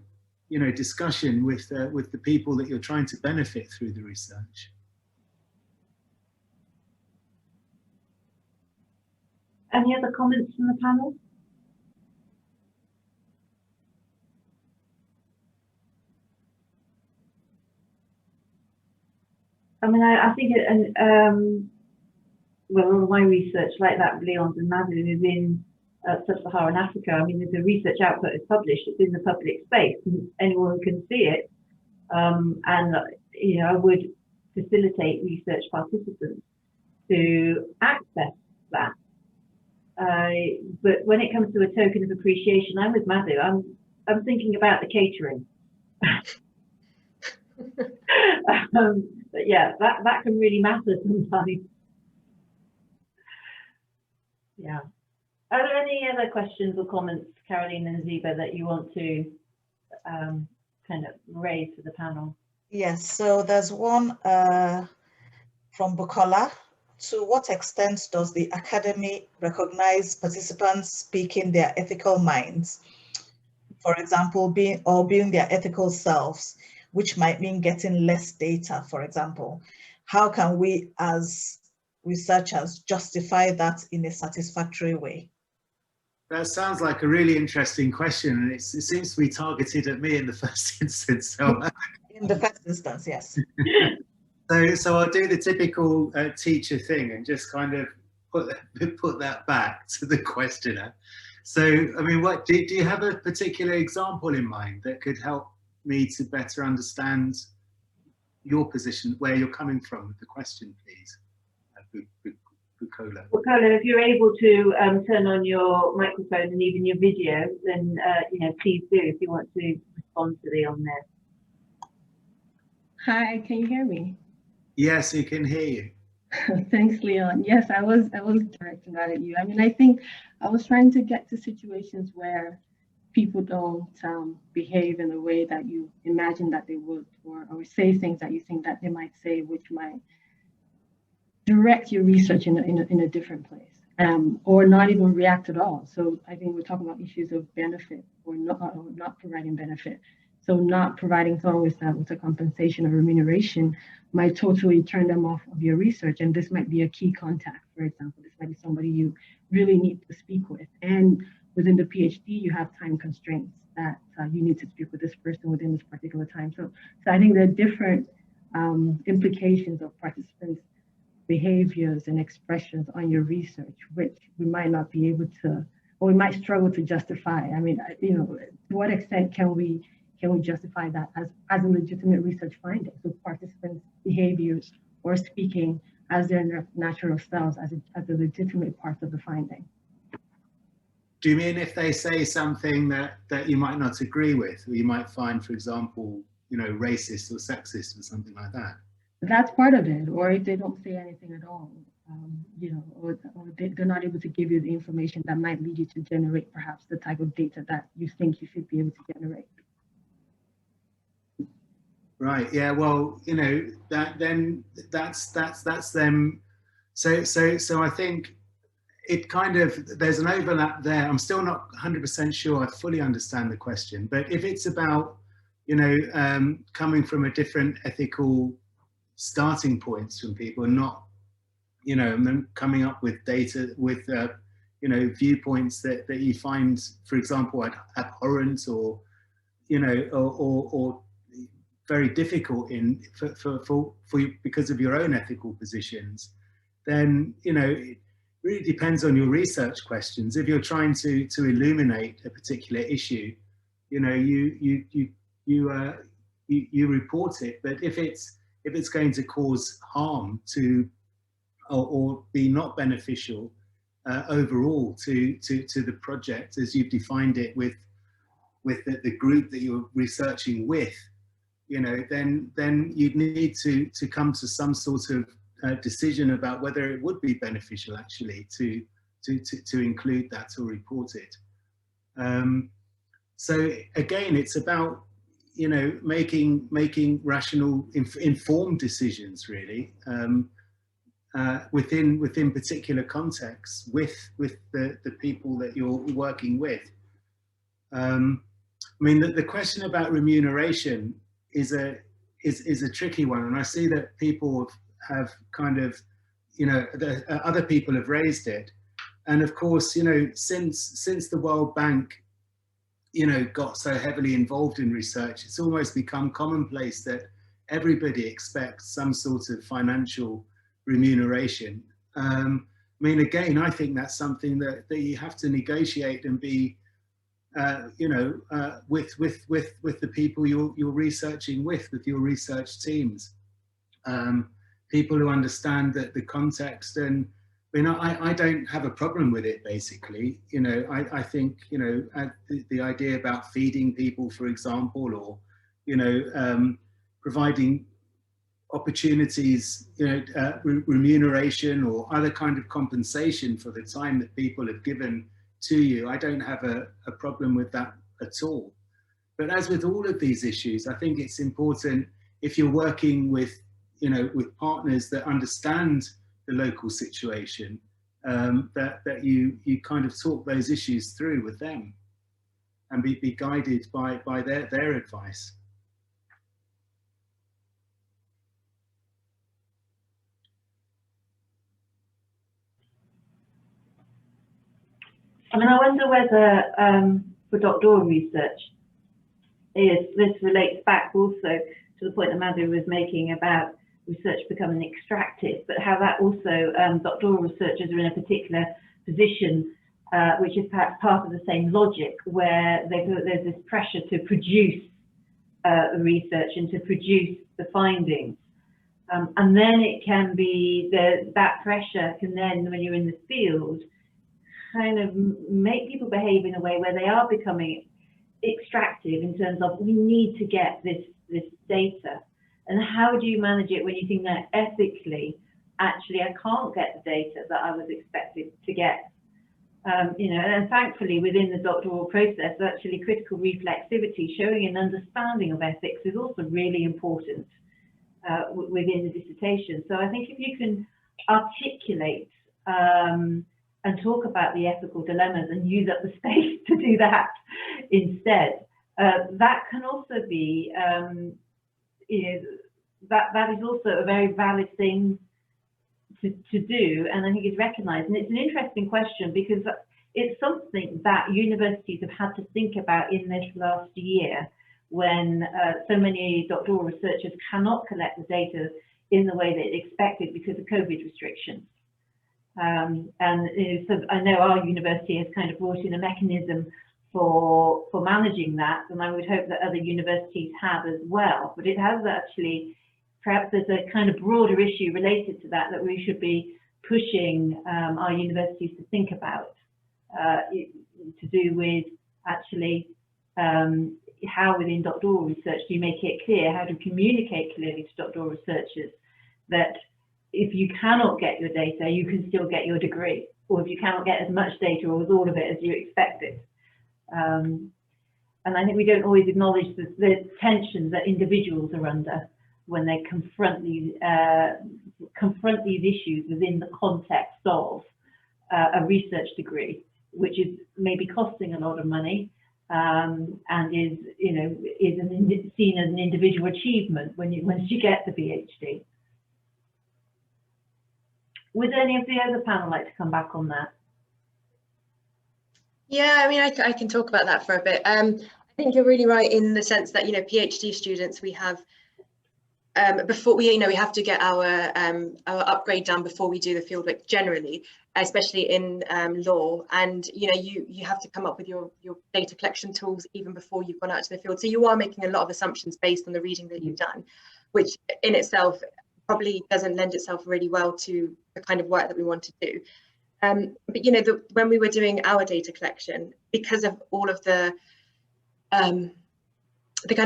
you know, discussion with the people that you're trying to benefit through the research. Any other comments from the panel? I mean, I think, well, all my research, like that of Leon's and Madhu, is in sub-Saharan Africa. I mean, if the research output is published, it's in the public space, and anyone can see it. And, you know, I would facilitate research participants to access that. But when it comes to a token of appreciation, I'm with Madhu. I'm thinking about the catering. But yeah, that can really matter sometimes. Yeah. Are there any other questions or comments, Caroline and Ziba, that you want to kind of raise to the panel? Yes, so there's one from Bukola. To what extent does the academy recognize participants speaking their ethical minds? For example, being their ethical selves, which might mean getting less data, for example. How can we as researchers justify that in a satisfactory way? That sounds like a really interesting question, and it seems to be targeted at me in the first instance. So, in the first instance, yes. So I'll do the typical teacher thing and just kind of put that back to the questioner. So, I mean, what do you have a particular example in mind that could help me to better understand your position, where you're coming from with the question, please? Bukola. Bukola, if you're able to turn on your microphone and even your video, then you know, please do if you want to respond to on this. Hi, can you hear me? Yes, we can hear you. Thanks, Leon. Yes, I was directing that at you. I mean, I think I was trying to get to situations where people don't behave in the way that you imagine that they would, or say things that you think that they might say, which might direct your research in a different place, or not even react at all. So I think we're talking about issues of benefit or not providing benefit. So not providing someone with a compensation or remuneration might totally turn them off of your research. And this might be a key contact, for example. This might be somebody you really need to speak with. And within the PhD, you have time constraints that you need to speak with this person within this particular time. So I think there are different implications of participants' behaviors and expressions on your research, which we might not be able to, or we might struggle to justify. I mean, you know, to what extent can we justify that as a legitimate research finding? So participants' behaviors or speaking as their natural selves as a legitimate part of the finding. Do you mean if they say something that you might not agree with, or you might find, for example, you know, racist or sexist or something like that? That's part of it, or if they don't say anything at all, you know, or they're not able to give you the information that might lead you to generate perhaps the type of data that you think you should be able to generate. Right. Yeah. Well, you know, that's them. So I think it kind of, there's an overlap there. I'm still not 100% sure I fully understand the question, but if it's about, you know, coming from a different ethical starting points from people, and not, you know, and then coming up with data with, you know, viewpoints that you find, for example, abhorrent or, you know, or very difficult for you because of your own ethical positions, then, you know, it really depends on your research questions. If you're trying to illuminate a particular issue, you know, you report it. But if it's going to cause harm to, or be not beneficial overall to the project as you've defined it with the group that you're researching with, you know, then you'd need to come to some sort of decision about whether it would be beneficial actually to include that or report it. So again, it's about, you know, making rational, informed decisions really within particular contexts with the people that you're working with. I mean, the question about remuneration is a tricky one, and I see that people have kind of, you know, other people have raised it, and of course, you know, since the World Bank, you know, got so heavily involved in research, it's almost become commonplace that everybody expects some sort of financial remuneration. I mean, again, I think that's something that you have to negotiate and be, you know, with the people you're researching with your research teams, people who understand that the context. And I mean, I don't have a problem with it, basically. You know, I think, you know, the idea about feeding people, for example, or, you know, providing opportunities, you know, remuneration or other kind of compensation for the time that people have given to you. I don't have a problem with that at all. But as with all of these issues, I think it's important, if you're working with, you know, with partners that understand the local situation, that you kind of talk those issues through with them and be guided by their advice. I mean, I wonder whether for doctoral research, this relates back also to the point that Madhu was making about research becoming extractive, but how that also, doctoral researchers are in a particular position which is perhaps part of the same logic, where there's this pressure to produce research and to produce the findings. And then it can be that pressure can then, when you're in the field, kind of make people behave in a way where they are becoming extractive in terms of, we need to get this data. And how do you manage it when you think that ethically, actually, I can't get the data that I was expected to get? You know, and thankfully within the doctoral process, actually critical reflexivity, showing an understanding of ethics, is also really important within the dissertation. So I think if you can articulate and talk about the ethical dilemmas and use up the space to do that instead, that can also be, you know, that is also a very valid thing to do, and I think it's recognised. And it's an interesting question, because it's something that universities have had to think about in this last year, when so many doctoral researchers cannot collect the data in the way they expected because of COVID restrictions. And so I know our university has kind of brought in a mechanism for managing that, and I would hope that other universities have as well. But it has actually, perhaps there's a kind of broader issue related to that we should be pushing our universities to think about, to do with actually how within doctoral research do you make it clear, how to communicate clearly to doctoral researchers that if you cannot get your data, you can still get your degree, or if you cannot get as much data or as all of it as you expected. And I think we don't always acknowledge the tensions that individuals are under when they confront these issues within the context of a research degree, which is maybe costing a lot of money, and is, you know, seen as an individual achievement once you get the PhD. Would any of the other panel like to come back on that? Yeah, I mean, I can talk about that for a bit. I think you're really right in the sense that, you know, PhD students, we have before we, you know, we have to get our upgrade done before we do the fieldwork generally, especially in law. And, you know, you have to come up with your data collection tools even before you've gone out to the field. So you are making a lot of assumptions based on the reading that you've done, which in itself probably doesn't lend itself really well to the kind of work that we want to do. But, you know, when we were doing our data collection, because of all of the kind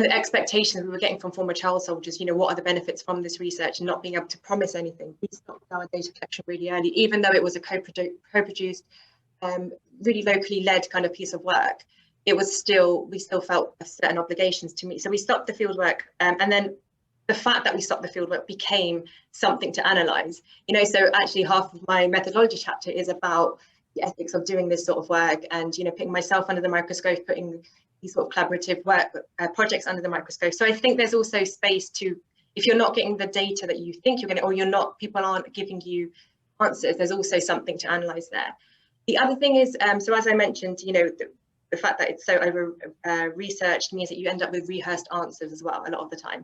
of expectations we were getting from former child soldiers, you know, what are the benefits from this research, and not being able to promise anything, we stopped our data collection really early, even though it was a co-produced, really locally led kind of piece of work. It was still, we still felt certain obligations to meet. So we stopped the fieldwork, and then the fact that we stopped the fieldwork became something to analyze. You know, so actually half of my methodology chapter is about the ethics of doing this sort of work, and, you know, putting myself under the microscope, putting these sort of collaborative work projects under the microscope. So I think there's also space to, if you're not getting the data that you think you're going to, or you're not, people aren't giving you answers, there's also something to analyze there. The other thing is, so as I mentioned, you know, the fact that it's so over researched means that you end up with rehearsed answers as well a lot of the time.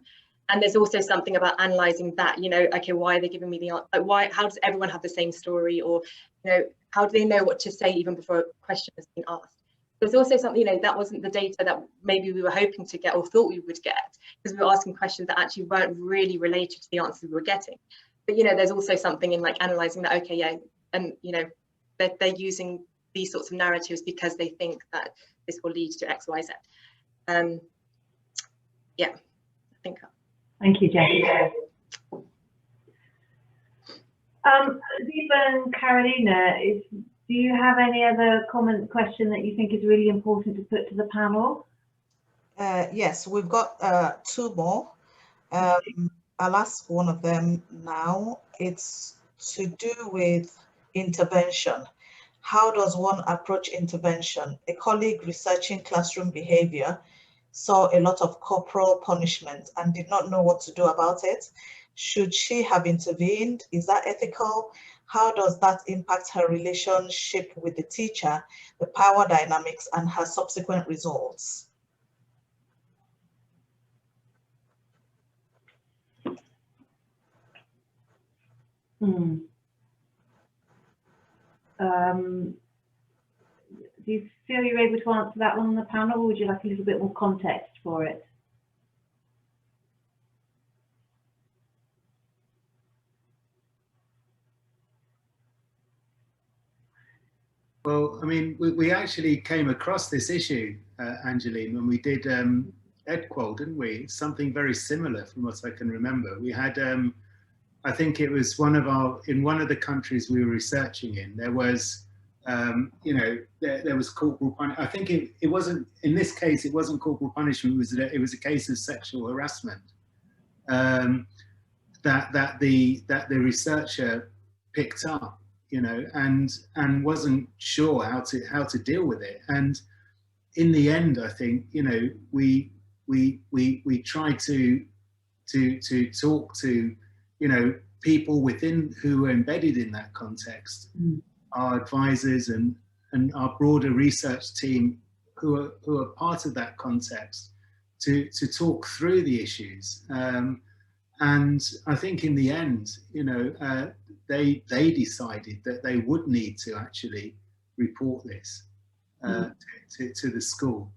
And there's also something about analyzing that, you know, okay, why are they giving me the answer? Like, how does everyone have the same story? Or, you know, how do they know what to say even before a question has been asked? There's also something, you know, that wasn't the data that maybe we were hoping to get or thought we would get, because we were asking questions that actually weren't really related to the answers we were getting. But, you know, there's also something in like analysing that, okay, yeah, and, you know, they're using these sorts of narratives because they think that this will lead to X, Y, Z. Yeah, I think. Thank you, Jassi. Ziva and Carolina, do you have any other question that you think is really important to put to the panel? Yes, we've got 2 more. I'll ask one of them now. It's to do with intervention. How does one approach intervention? A colleague researching classroom behavior saw a lot of corporal punishment and did not know what to do about it. Should she have intervened? Is that ethical? How does that impact her relationship with the teacher, the power dynamics, and her subsequent results? Do you feel you're able to answer that one on the panel, or would you like a little bit more context for it? Well, I mean, we actually came across this issue, Angeline, when we did EdQual, didn't we? It's something very similar from what I can remember. We had, I think it was in one of the countries we were researching in, there was, you know, there was corporal punishment. I think it wasn't, in this case, it wasn't corporal punishment, it was a case of sexual harassment that the researcher picked up, you know, and wasn't sure how to deal with it. And in the end, I think, you know, we tried to talk to, you know, people within who were embedded in that context, our advisors and our broader research team who are part of that context to talk through the issues. And I think in the end, you know, they decided that they would need to actually report this to the school,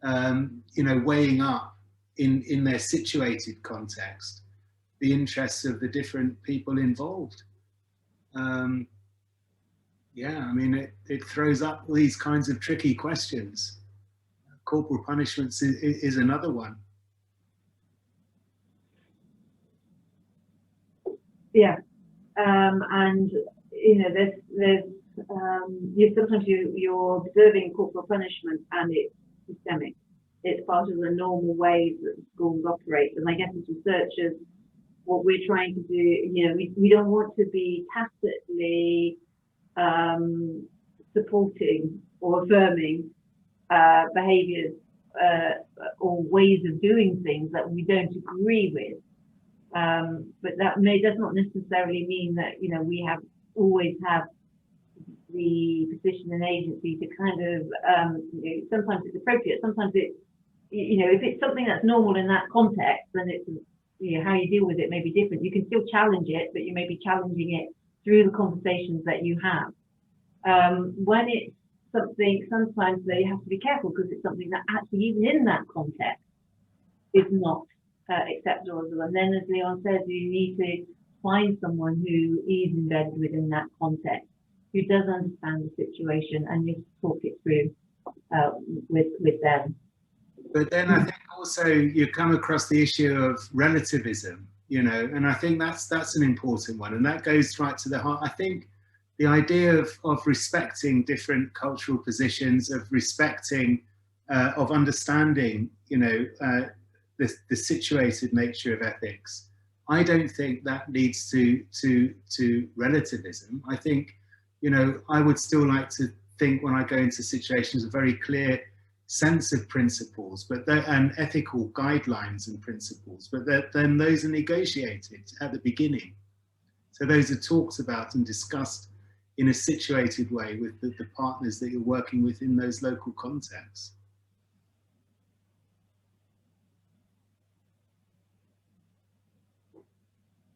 you know, weighing up in their situated context the interests of the different people involved. Yeah, I mean, it throws up these kinds of tricky questions. Corporal punishments is another one. Yeah, and you know, there's sometimes you're observing corporal punishment and it's systemic. It's part of the normal ways that schools operate. And I guess as researchers, what we're trying to do, you know, we don't want to be tacitly supporting or affirming behaviours or ways of doing things that we don't agree with. But that does not necessarily mean that, you know, we always have the position and agency to kind of, you know, sometimes it's appropriate, sometimes it's, you know, if it's something that's normal in that context, then it's, you know, how you deal with it may be different. You can still challenge it, but you may be challenging it through the conversations that you have. When it's something, sometimes you have to be careful because it's something that actually, even in that context, is not acceptable. And then, as Leon says, you need to find someone who is embedded within that context, who does understand the situation, and you talk it through with them. But then I think also you come across the issue of relativism, you know, and I think that's an important one, and that goes right to the heart. I think the idea of respecting different cultural positions, of respecting, of understanding, you know, the situated nature of ethics, I don't think that leads to relativism. I think, you know, I would still like to think when I go into situations a very clear sense of principles, but and ethical guidelines and principles, but then those are negotiated at the beginning. So those are talked about and discussed in a situated way with the partners that you're working with in those local contexts.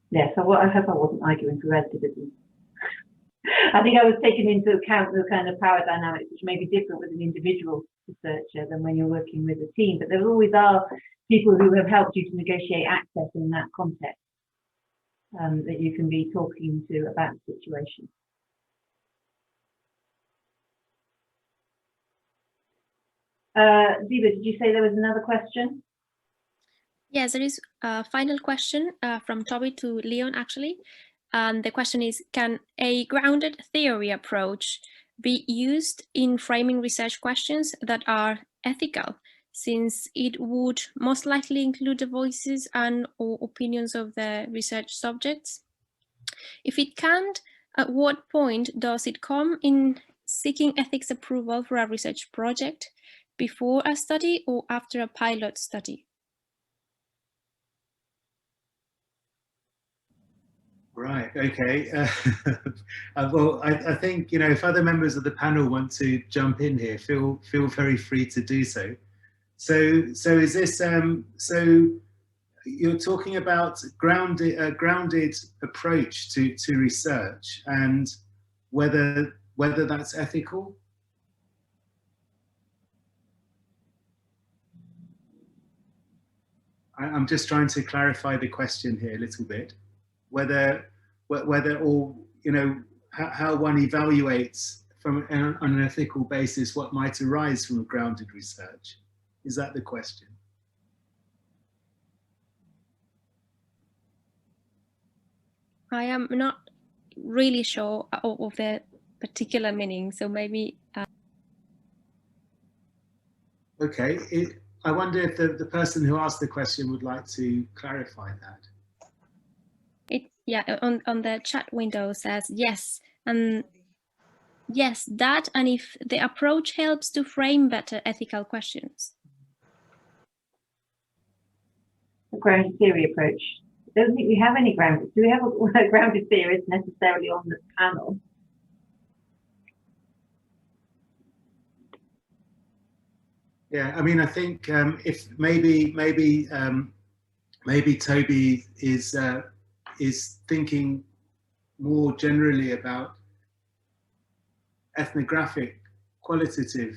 Yeah, so I hope I wasn't arguing for relativism. I think I was taking into account the kind of power dynamics which may be different with an individual researcher than when you're working with a team, but there always are people who have helped you to negotiate access in that context that you can be talking to about the situation. Ziva, did you say there was another question? Yes, there is a final question from Toby to Leon, actually. The question is, can a grounded theory approach be used in framing research questions that are ethical, since it would most likely include the voices and or opinions of the research subjects? If it can't, at what point does it come in seeking ethics approval for a research project, before a study or after a pilot study? Right, okay. Well, I think, you know, if other members of the panel want to jump in here, feel very free to do so. So is this, so you're talking about a grounded approach to research and whether that's ethical? I'm just trying to clarify the question here a little bit, whether or, you know, how one evaluates from on an ethical basis what might arise from a grounded research. Is that the question? I am not really sure of the particular meaning, so maybe. Okay, I wonder if the person who asked the question would like to clarify that. Yeah, on the chat window says yes, and yes, that, and if the approach helps to frame better ethical questions. The grounded theory approach. I don't think we have any grounded. Do we have a grounded theorist necessarily on the panel? Yeah, I mean, I think if maybe Toby is thinking more generally about ethnographic qualitative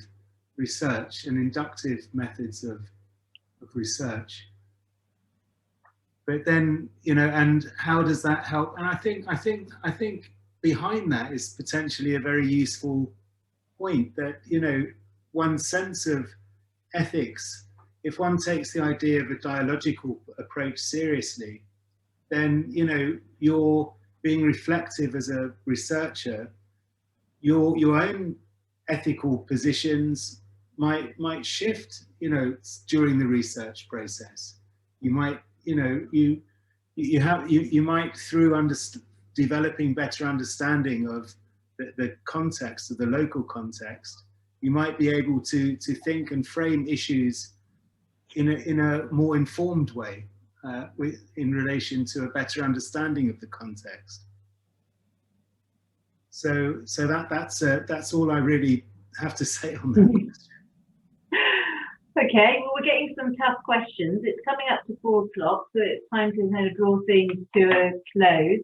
research and inductive methods of research. But then, you know, and how does that help? And I think behind that is potentially a very useful point that, you know, one's sense of ethics, if one takes the idea of a dialogical approach seriously, then, you know, you're being reflective as a researcher. Your own ethical positions might shift, you know, during the research process. You might, you know, you might, through developing better understanding of the context, of the local context, you might be able to think and frame issues in a more informed way in relation to a better understanding of the context. So that's all I really have to say on that. Okay, well, we're getting some tough questions. It's coming up to 4 o'clock, so it's time to kind of draw things to a close.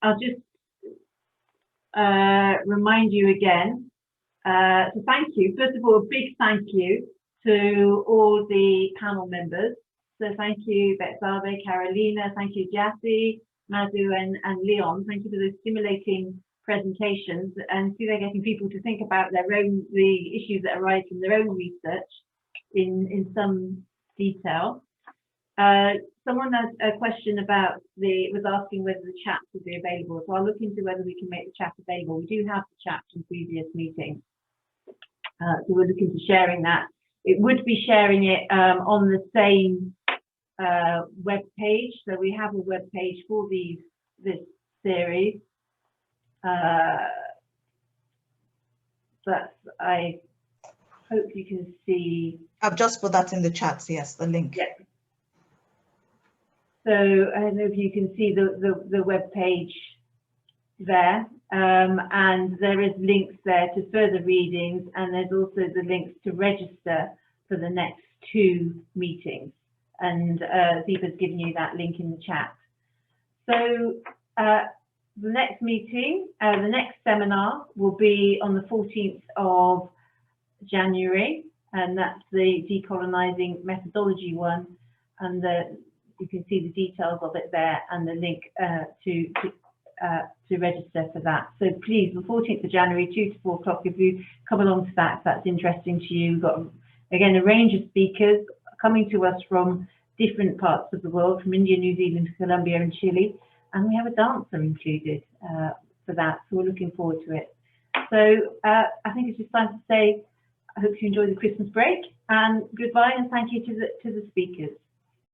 I'll just remind you again to thank you. First of all, a big thank you to all the panel members. So thank you, Betzabe, Carolina, thank you, Jassi, Madhu, and Leon. Thank you for those stimulating presentations, and see they're getting people to think about their own, the issues that arise from their own research in some detail. Someone has a question about was asking whether the chat would be available, so I'll look into whether we can make the chat available. We do have the chat from previous meetings, so we're looking to sharing that. It would be sharing it on the same web page. So we have a web page for this series, but I hope you can see. I've just put that in the chat. Yes, the link. Yes. So I don't know if you can see the web page there, and there is links there to further readings, and there's also the links to register for the next 2 meetings, and Ziva's given you that link in the chat. So the next meeting, the next seminar will be on the 14th of January, and that's the Decolonizing methodology one, and you can see the details of it there and the link to register for that. So please, the 14th of January, 2 to 4 o'clock, if you come along to that, if that's interesting to you. We've got, again, a range of speakers coming to us from different parts of the world, from India, New Zealand, Colombia and Chile, and we have a dancer included for that, so we're looking forward to it. So I think it's just time to say, I hope you enjoy the Christmas break, and goodbye, and thank you to the speakers.